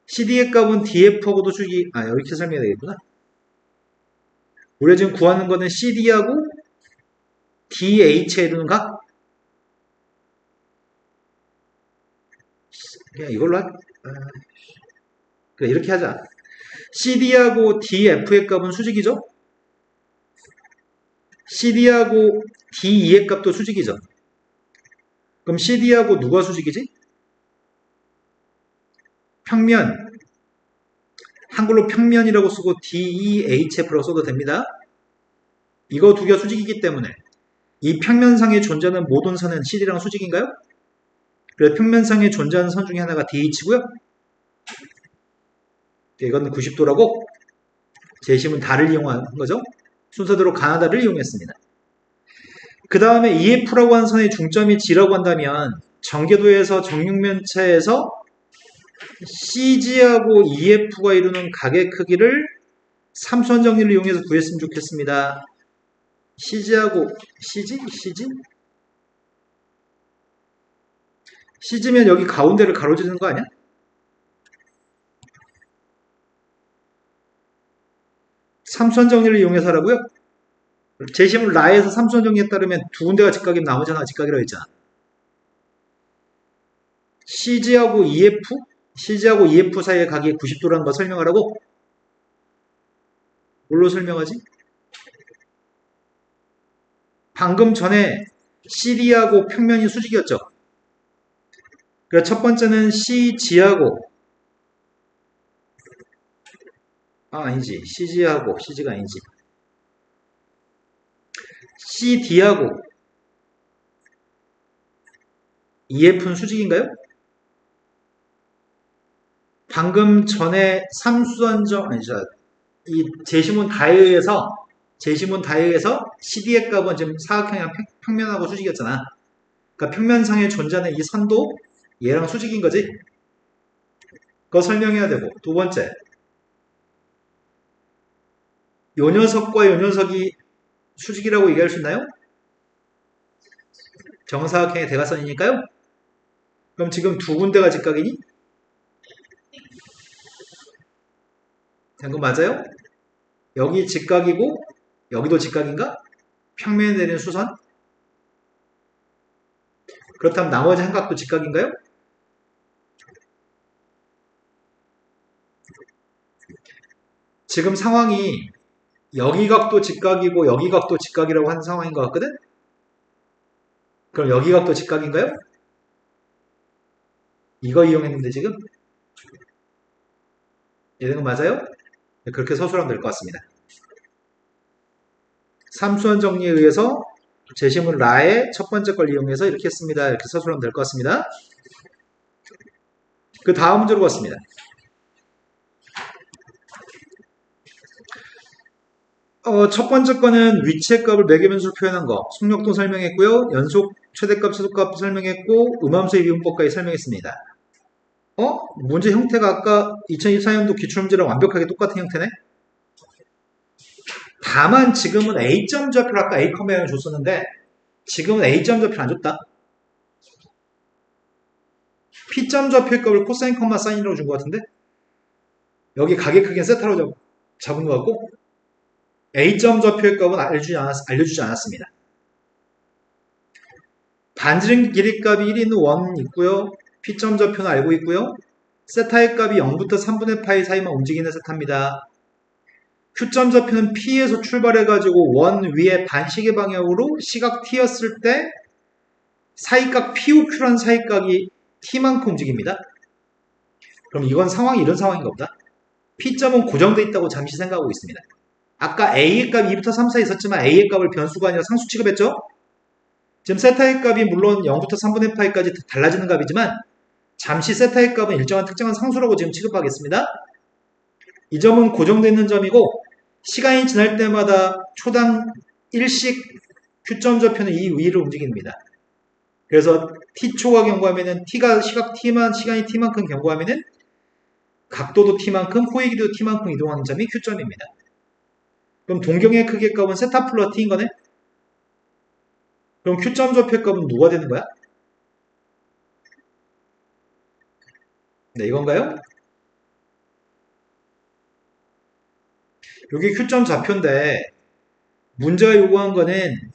CD의 값은 DF하고도 수직, 이렇게 설명해야 되겠구나. 우리가 지금 구하는 거는 CD하고 DH에 이루는 각? 그냥 이걸로 그래, 이렇게 하자. CD하고 DF의 값은 수직이죠? CD하고 DE의 값도 수직이죠? 그럼 CD하고 누가 수직이지? 평면 한글로 평면이라고 쓰고 DEHF라고 써도 됩니다. 이거 두 개가 수직이기 때문에 이 평면상에 존재하는 모든 선은 CD랑 수직인가요? 그래서 평면상에 존재하는 선 중에 하나가 DH고요. 이건 90도라고 제시문 달을 이용한 거죠. 순서대로 가나다를 이용했습니다. 그 다음에 EF라고 하는 선의 중점이 G라고 한다면 정계도에서 정육면체에서 CG하고 EF가 이루는 각의 크기를 삼수원 정리를 이용해서 구했으면 좋겠습니다. CG하고 CG면 여기 가운데를 가로지르는 거 아니야? 삼수원 정리를 이용해서 하라고요? 제시문 라에서 삼수원 정리에 따르면 두 군데가 직각이면 나머지 하나가 직각이라고 했잖아. CG하고 EF 사이의 각이 90도라는 거 설명하라고? 뭘로 설명하지? 방금 전에 CD하고 평면이 수직이었죠. 그래서 첫 번째는 CG하고 아니지. CG가 아니지. CD하고 EF는 수직인가요? 방금 전에 이 제시문 다에 의해서 CD의 값은 지금 사각형이랑 평면하고 수직이었잖아. 그러니까 평면상에 존재하는 이 선도 얘랑 수직인 거지. 그거 설명해야 되고. 두 번째, 요 녀석과 요 녀석이 수직이라고 얘기할 수 있나요? 정사각형의 대각선이니까요. 그럼 지금 두 군데가 직각이니? 된 거 맞아요? 여기 직각이고 여기도 직각인가? 평면에 내리는 수선? 그렇다면 나머지 한 각도 직각인가요? 지금 상황이 여기 각도 직각이고 여기 각도 직각이라고 하는 상황인 것 같거든? 그럼 여기 각도 직각인가요? 이거 이용했는데 지금? 이런 거 맞아요? 그렇게 서술하면 될 것 같습니다. 삼수원 정리에 의해서 제시문 라의 첫 번째 걸 이용해서 이렇게 했습니다. 이렇게 서술하면 될 것 같습니다. 그 다음 문제로 갔습니다. 첫 번째 거는 위치의 값을 매개변수로 표현한 거, 속력도 설명했고요. 연속 최대값, 최소값 설명했고, 음함수의 미분법까지 설명했습니다. 문제 형태가 아까 2024년도 기출문제랑 완벽하게 똑같은 형태네? 다만 지금은 A점 좌표를 아까 A, M을 줬었는데 지금은 A점 좌표를 안 줬다. P점 좌표의 값을 코사인, 사인이라고 준 것 같은데 여기 가계 크기는 세타로 잡은 것 같고 A점 좌표의 값은 알려주지 않았습니다. 반지름 길이 값이 1인 원 있고요. P점 좌표는 알고 있고요. 세타의 값이 0부터 3분의 파이 사이만 움직이는 세타입니다. Q점 좌표는 P에서 출발해가지고 원 위에 반시계 방향으로 시각 T였을 때 사이각 POQ라는 사이각이 T만큼 움직입니다. 그럼 이건 이런 상황인가 보다. P점은 고정되어 있다고 잠시 생각하고 있습니다. 아까 A의 값 2부터 3 사이 있었지만 A의 값을 변수가 아니라 상수 취급했죠? 지금 세타의 값이 물론 0부터 3분의 파이까지 달라지는 값이지만 잠시 세타의 값은 일정한 특정한 상수라고 지금 취급하겠습니다. 이 점은 고정되어 있는 점이고 시간이 지날 때마다 초당 1씩 Q점 좌표는 이 위를 움직입니다. 그래서 T초가 경고하면은 T가 시간이 T만큼 경고하면은 각도도 T만큼, 호의 길이도 T만큼 이동하는 점이 Q점입니다. 그럼 동경의 크기의 값은 세타 플러스 T인 거네? 그럼 Q점 좌표의 값은 누가 되는 거야? 네, 이건가요? 여기 Q점 좌표인데 문제가 요구한 거는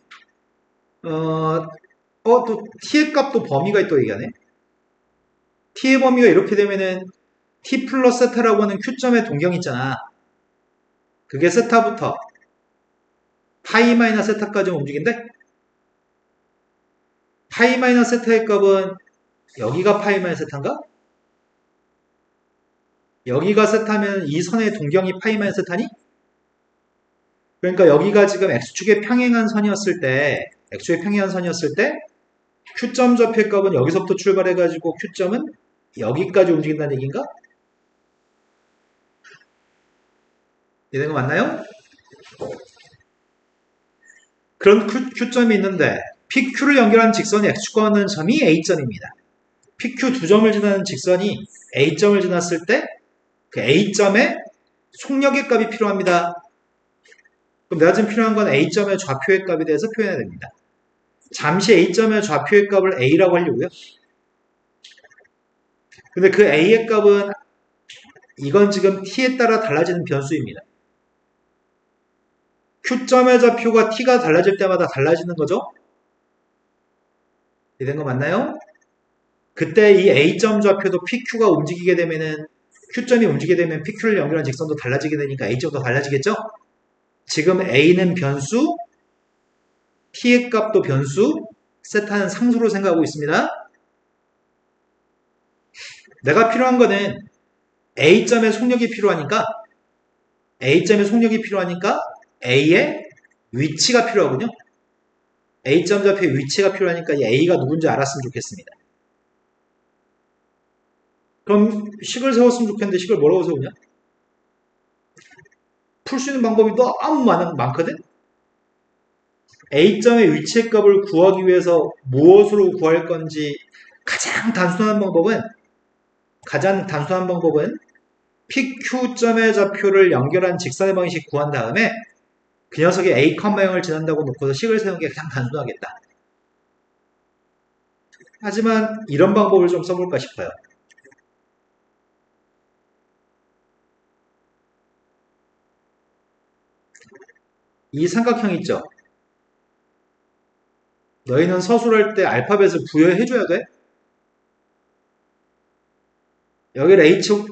또 T의 값도 범위가 있다고 얘기하네. T의 범위가 이렇게 되면은 T 플러스 세타라고 하는 Q점의 동경이 있잖아. 그게 세타부터 파이 마이너스 세타까지 움직인데 파이 마이너스 세타의 값은 여기가 파이 마이너스 세타인가? 여기가 세타면 이 선의 동경이 파이만 세타니? 그러니까 여기가 지금 x축의 평행한 선이었을 때 x축의 평행한 선이었을 때 q점 좌표의 값은 여기서부터 출발해가지고 q점은 여기까지 움직인다는 얘기인가? 이해된 거 맞나요? 그런 q점이 있는데 PQ를 연결하는 직선이 x축과 하는 점이 A점입니다. PQ 두 점을 지나는 직선이 A점을 지났을 때 그 A점에 속력의 값이 필요합니다. 그럼 내가 지금 필요한 건 A점의 좌표의 값에 대해서 표현해야 됩니다. 잠시 A점의 좌표의 값을 A라고 하려고요. 근데 그 A의 값은 이건 지금 T에 따라 달라지는 변수입니다. Q점의 좌표가 T가 달라질 때마다 달라지는 거죠? 이해된 거 맞나요? 그때 이 A점 좌표도 PQ가 움직이게 되면은 Q점이 움직이게 되면 PQ를 연결한 직선도 달라지게 되니까 A점도 달라지겠죠? 지금 A는 변수, T의 값도 변수, 세타는 상수로 생각하고 있습니다. 내가 필요한 거는 A점의 속력이 필요하니까 A점의 속력이 필요하니까 A의 위치가 필요하군요. A점 좌표의 위치가 필요하니까 이 A가 누군지 알았으면 좋겠습니다. 그럼 식을 세웠으면 좋겠는데 식을 뭐라고 세우냐? 풀 수 있는 방법이 너무 많거든? A점의 위치의 값을 구하기 위해서 무엇으로 구할 건지 가장 단순한 방법은 PQ점의 좌표를 연결한 직선의 방식 구한 다음에 그 녀석이 A, 0을 지난다고 놓고서 식을 세우는 게 가장 단순하겠다. 하지만 이런 방법을 좀 써볼까 싶어요. 이 삼각형 있죠? 너희는 서술할 때 알파벳을 부여해줘야 돼? 여기를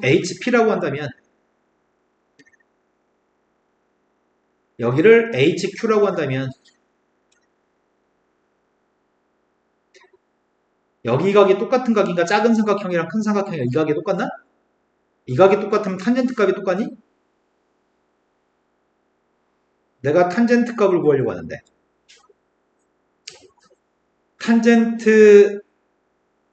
HP라고 한다면 여기를 HQ라고 한다면 여기 각이 똑같은 각인가? 작은 삼각형이랑 큰 삼각형이 이 각이 똑같나? 이 각이 똑같으면 탄젠트 값이 똑같니? 내가 탄젠트 값을 구하려고 하는데 탄젠트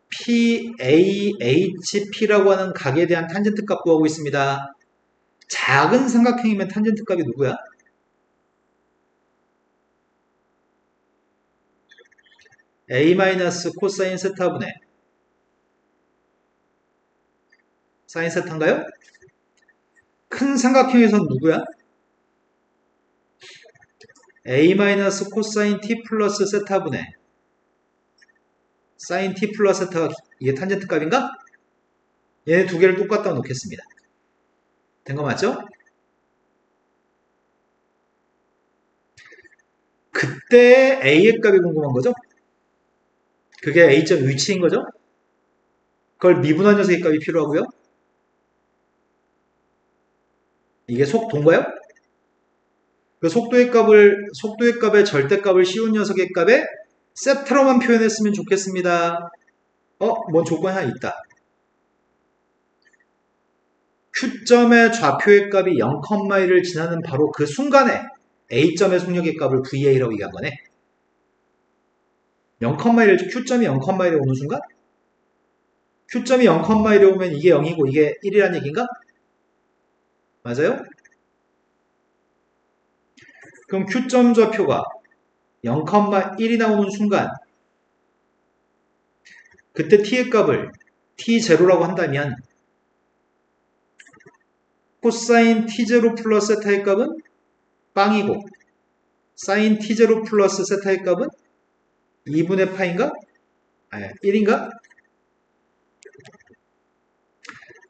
PAHP라고 하는 각에 대한 탄젠트 값 구하고 있습니다. 작은 삼각형이면 탄젠트 값이 누구야? A- 코사인 세타분의 사인 세타인가요? 큰 삼각형에선 누구야? A- 코사인 T 플러스 세타분의 사인 T 플러스 세타가 이게 탄젠트 값인가? 얘네 두 개를 똑같다 놓겠습니다. 된 거 맞죠? 그때 A의 값이 궁금한 거죠? 그게 A점 위치인 거죠? 그걸 미분한 녀석의 값이 필요하고요. 이게 속도인가요? 그 속도의 값의 절대값을 씌운 녀석의 값에 세타로만 표현했으면 좋겠습니다. 뭔 조건이 하나 있다. Q점의 좌표의 값이 0,1을 지나는 바로 그 순간에 A점의 속력의 값을 VA라고 얘기한 거네. 0,1을 Q점이 0,1에 오는 순간 Q점이 0,1에 오면 이게 0이고 이게 1이라는 얘기인가? 맞아요? 그럼 Q점 좌표가 0,1이 나오는 순간 그때 T의 값을 T0라고 한다면 코사인 T0 플러스 세타의 값은 빵이고 사인 T0 플러스 세타의 값은 2분의 파인가? 1인가?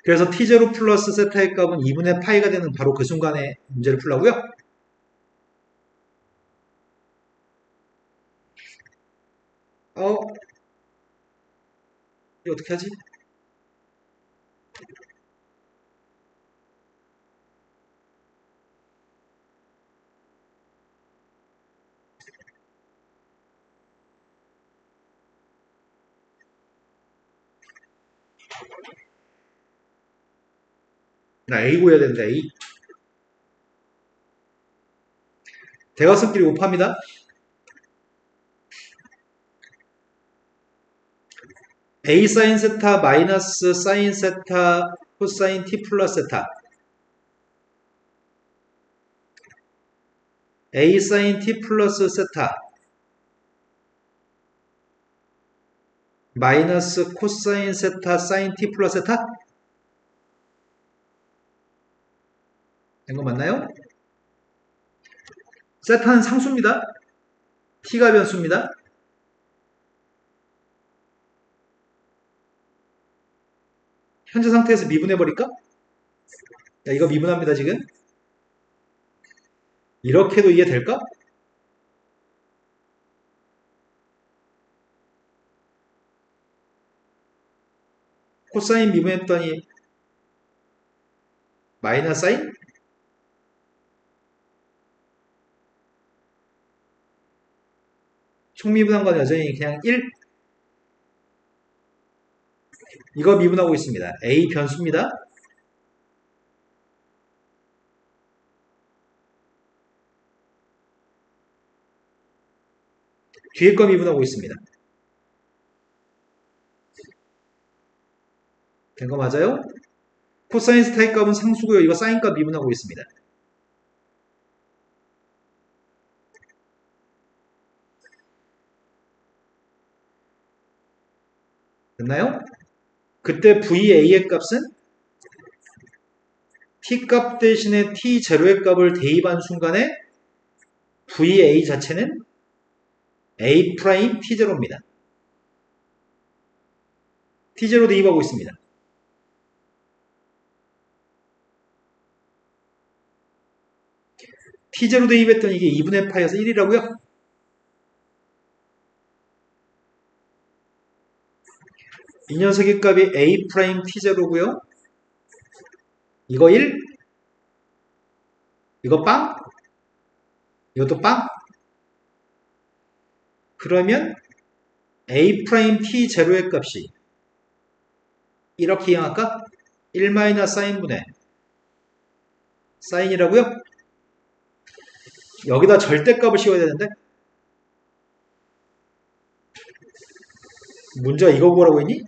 그래서 T0 플러스 세타의 값은 2분의 파이가 되는 바로 그 순간에 문제를 풀라고요? 어, 이거 어떻게 하지? 나 A 구해야 되는데 A. 대각선끼리 곱합니다. A 사인 세타 마이너스 사인 세타 코사인 T 플러스 세타. A 사인 T 플러스 세타 마이너스 코사인 세타 사인 T 플러스 세타? 된 거 맞나요? 세타는 상수입니다. T가 변수입니다. 현재 상태에서 미분해버릴까? 야, 이거 미분합니다, 지금. 이렇게도 이해될까? 코사인 미분했더니 마이너스 사인? 총미분한 건 여전히 그냥 1. 이거 미분하고 있습니다. A 변수입니다. 뒤에 거 미분하고 있습니다. 된 거 맞아요? 코사인 스타의 값은 상수고요. 이거 사인 값 미분하고 있습니다. 됐나요? 그때 VA의 값은 T값 대신에 T0의 값을 대입한 순간에 VA 자체는 A' T0입니다. T0 대입하고 있습니다. T0 대입했더니 이게 2분의 파이여서 1이라고요? 이 녀석의 값이 A' T0고요. 이거 1, 이거 빵, 이것도 빵. 그러면 A' T0의 값이 이렇게 이용할까? 1 마이너스 사인분의 사인이라고요? 여기다 절대값을 씌워야 되는데 문제가 이거 뭐라고 했니?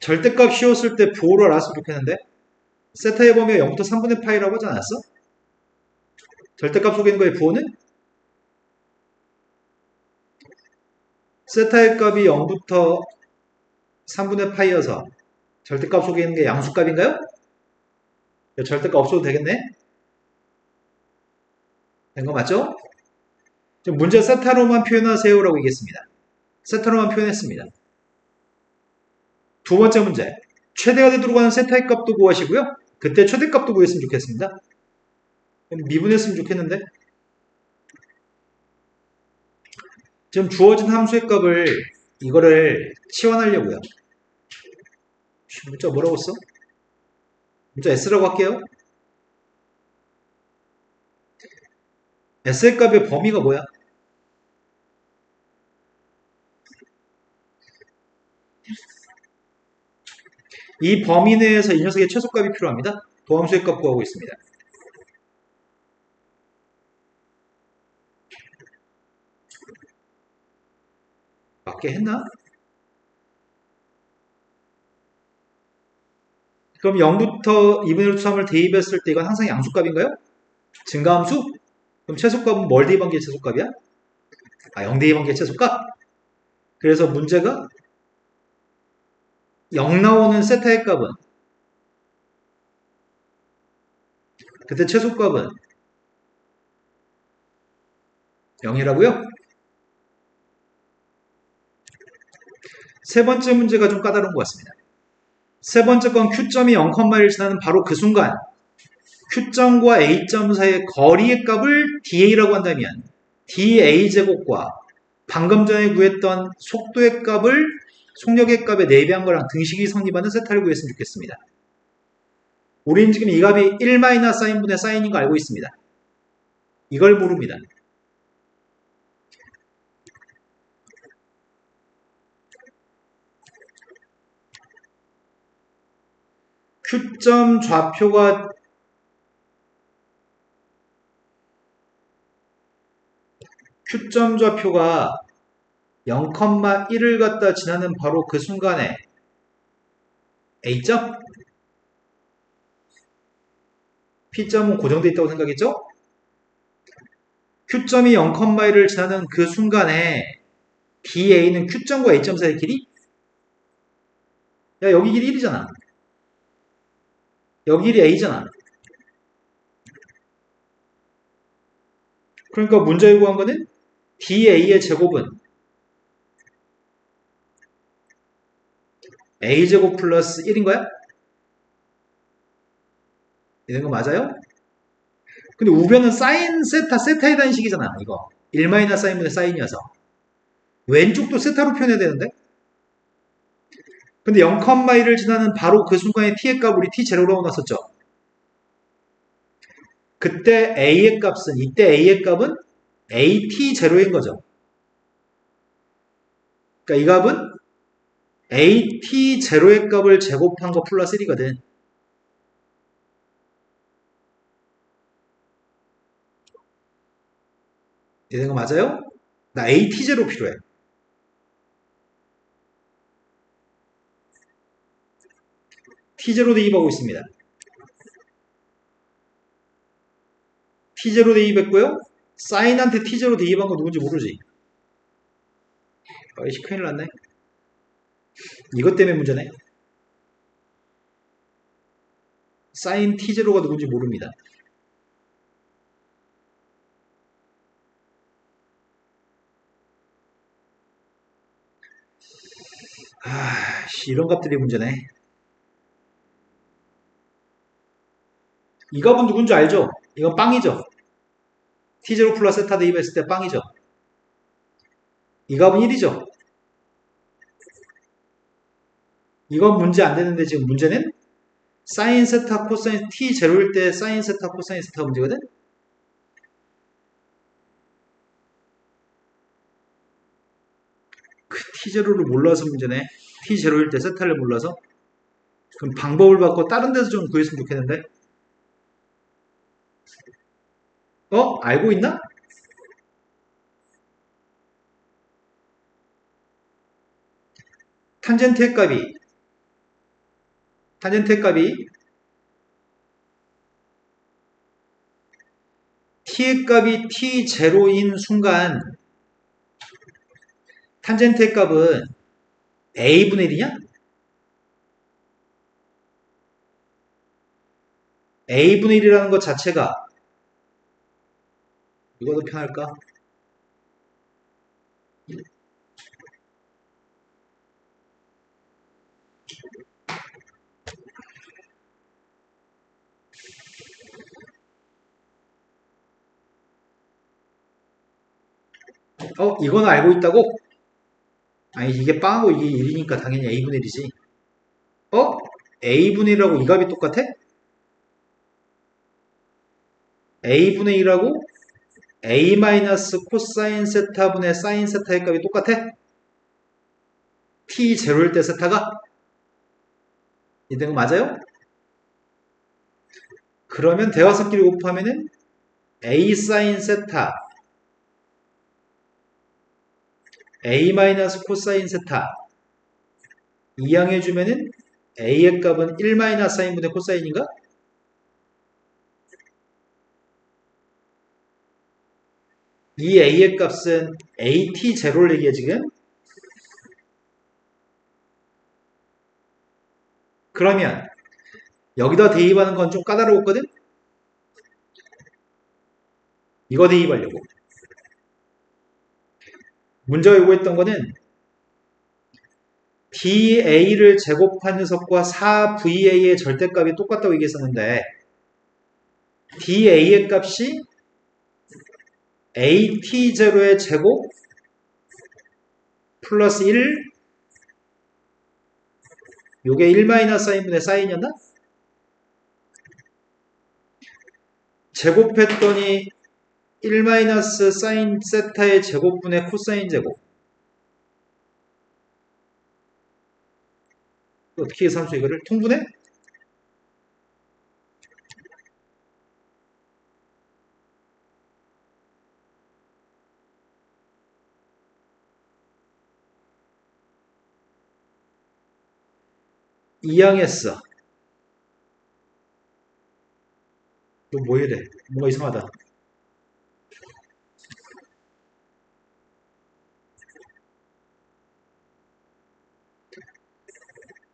절대값 씌웠을 때 부호를 알았으면 좋겠는데 세타의 범위가 0부터 3분의 파이라고 하지 않았어? 절대값 속에 있는 거의 부호는? 세타의 값이 0부터 3분의 파이여서 절대값 속에 있는 게 양수값인가요? 절대값 없어도 되겠네? 된 거 맞죠? 지금 문제 세타로만 표현하세요 라고 얘기했습니다. 세타로만 표현했습니다. 두 번째 문제. 최대가 되도록 하는 세타의 값도 구하시고요. 그때 최대값도 구했으면 좋겠습니다. 미분했으면 좋겠는데 지금 주어진 함수의 값을 이거를 치환하려고요. 문자 뭐라고 써? 문자 S라고 할게요. S의 값의 범위가 뭐야? 이 범위 내에서 이 녀석의 최소값이 필요합니다. 도함수의 값 구하고 있습니다. 맞게 했나? 그럼 0부터 2분의 루트 3을 대입했을 때 이건 항상 양수값인가요? 증가함수? 그럼 최소값은 뭘 대입한 게 최소값이야? 0 대입한 게 최소값? 그래서 문제가 0 나오는 세타의 값은 그때 최소값은 0이라고요? 세 번째 문제가 좀 까다로운 것 같습니다. 세 번째 건 Q점이 0,1을 지나는 바로 그 순간 Q점과 A점 사이의 거리의 값을 dA라고 한다면 dA제곱과 방금 전에 구했던 속도의 값을 속력의 값에 4배한 거랑 등식이 성립하는 세타를 구했으면 좋겠습니다. 우리는 지금 이 값이 1 마이너스 사인분의 사인인 거 알고 있습니다. 이걸 모릅니다. Q점 좌표가 Q점 좌표가 0,1을 갖다 지나는 바로 그 순간에 A점? P점은 고정되어 있다고 생각했죠? Q점이 0,1을 지나는 그 순간에 DA는 Q점과 A점 사이의 길이? 야, 여기 길이 1이잖아. 여기 길이 A잖아. 그러니까 문제에 구한 거는 DA의 제곱은 A제곱 플러스 1인 거야? 이런 거 맞아요? 근데 우변은 사인 세타, 세타에 대한 식이잖아, 이거. 1 마이너스 사인분의 사인이어서. 왼쪽도 세타로 표현해야 되는데? 근데 0,1을 지나는 바로 그 순간에 t의 값 우리 t0라고 놨었죠? 그때 a의 값은, 이때 a의 값은 at0인 거죠. 그러니까 이 값은 at0의 값을 제곱한 거 플러스 1이거든. 되는 거 맞아요? 나 at0 필요해. t0 대입하고 있습니다. t0 대입했고요. 사인한테 t0 대입한 거 누군지 모르지. 아이씨, 큰일 났네. 이것 때문에 문제네. 사인 t0가 누군지 모릅니다. 이런 값들이 문제네. 이 값은 누군지 알죠? 이건 빵이죠? t0 플러스 세타 대입했을 때 빵이죠? 이 값은 1이죠? 이건 문제 안 되는데 지금 문제는 사인 세타 코사인 t0일 때 사인 세타 코사인 세타 문제거든? 그 t0를 몰라서 문제네. t0일 때 세타를 몰라서. 그럼 방법을 바꿔 다른 데서 좀 구했으면 좋겠는데. 알고 있나? 탄젠트의 값이 t의 값이 t0인 순간 탄젠트의 값은 a분의 1이냐? a분의 1이라는 것 자체가 이거 더 편할까? 이건 알고 있다고? 아니, 이게 빵하고 이게 1이니까 당연히 a분의 1이지. a분의 1하고 이 값이 똑같아? a분의 1하고 a 마이너스 코사인 세타분의 사인 세타의 값이 똑같아? t0일 때 세타가? 이된 거 맞아요? 그러면 대화성끼리 곱하면은 a 사인 세타 a 마이너스 코사인 세타 이항해주면은 a의 값은 1 마이너스 사인분의 코사인인가? 이 a의 값은 at0를 얘기해 지금. 그러면 여기다 대입하는 건 좀 까다로웠거든? 이거 대입하려고. 문제가 요구했던 거는 da를 제곱한 녀석과 4va의 절대값이 똑같다고 얘기했었는데 da의 값이 at0의 제곱 플러스 1 요게 1 마이너스 사인분의 사인이었나? 제곱했더니 1 마이너스 사인 세타의 제곱분의 코사인 제곱. 어떻게 계산수 이거를? 통분해? 2항했어. 이거 뭐 이래? 뭔가 이상하다.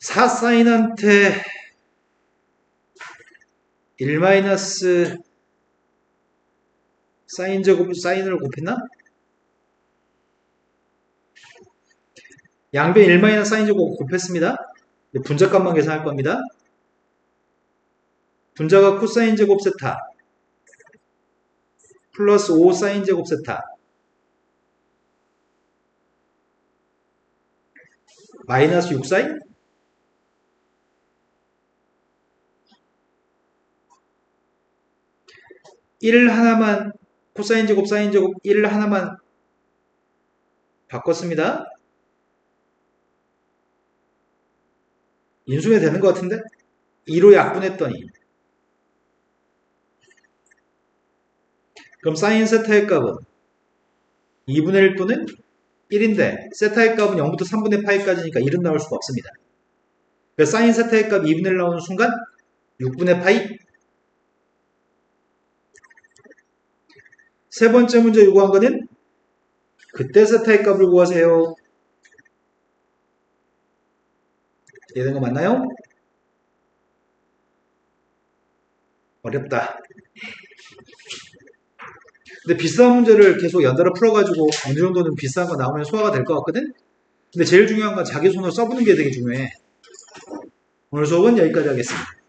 4사인한테 1 마이너스 사인 제곱 사인을 곱했나? 양변 1 마이너스 사인 제곱 곱했습니다. 분자값만 계산할 겁니다. 분자가 코사인 제곱 세타 플러스 5 사인 제곱 세타 마이너스 6 사인? 1 하나만 코사인 제곱 사인 제곱 1 하나만 바꿨습니다. 인수해 되는 것 같은데? 2로 약분했더니 그럼 사인 세타의 값은 2분의 1 또는 1인데 세타의 값은 0부터 3분의 파이까지니까 1은 나올 수가 없습니다. 그래서 사인 세타의 값 2분의 1 나오는 순간 6분의 파이. 세 번째 문제 요구한 거는 그때 세타의 값을 구하세요. 이해된 거 맞나요? 어렵다. 근데 비싼 문제를 계속 연달아 풀어가지고 어느 정도는 비싼 거 나오면 소화가 될 것 같거든? 근데 제일 중요한 건 자기 손으로 써보는 게 되게 중요해. 오늘 수업은 여기까지 하겠습니다.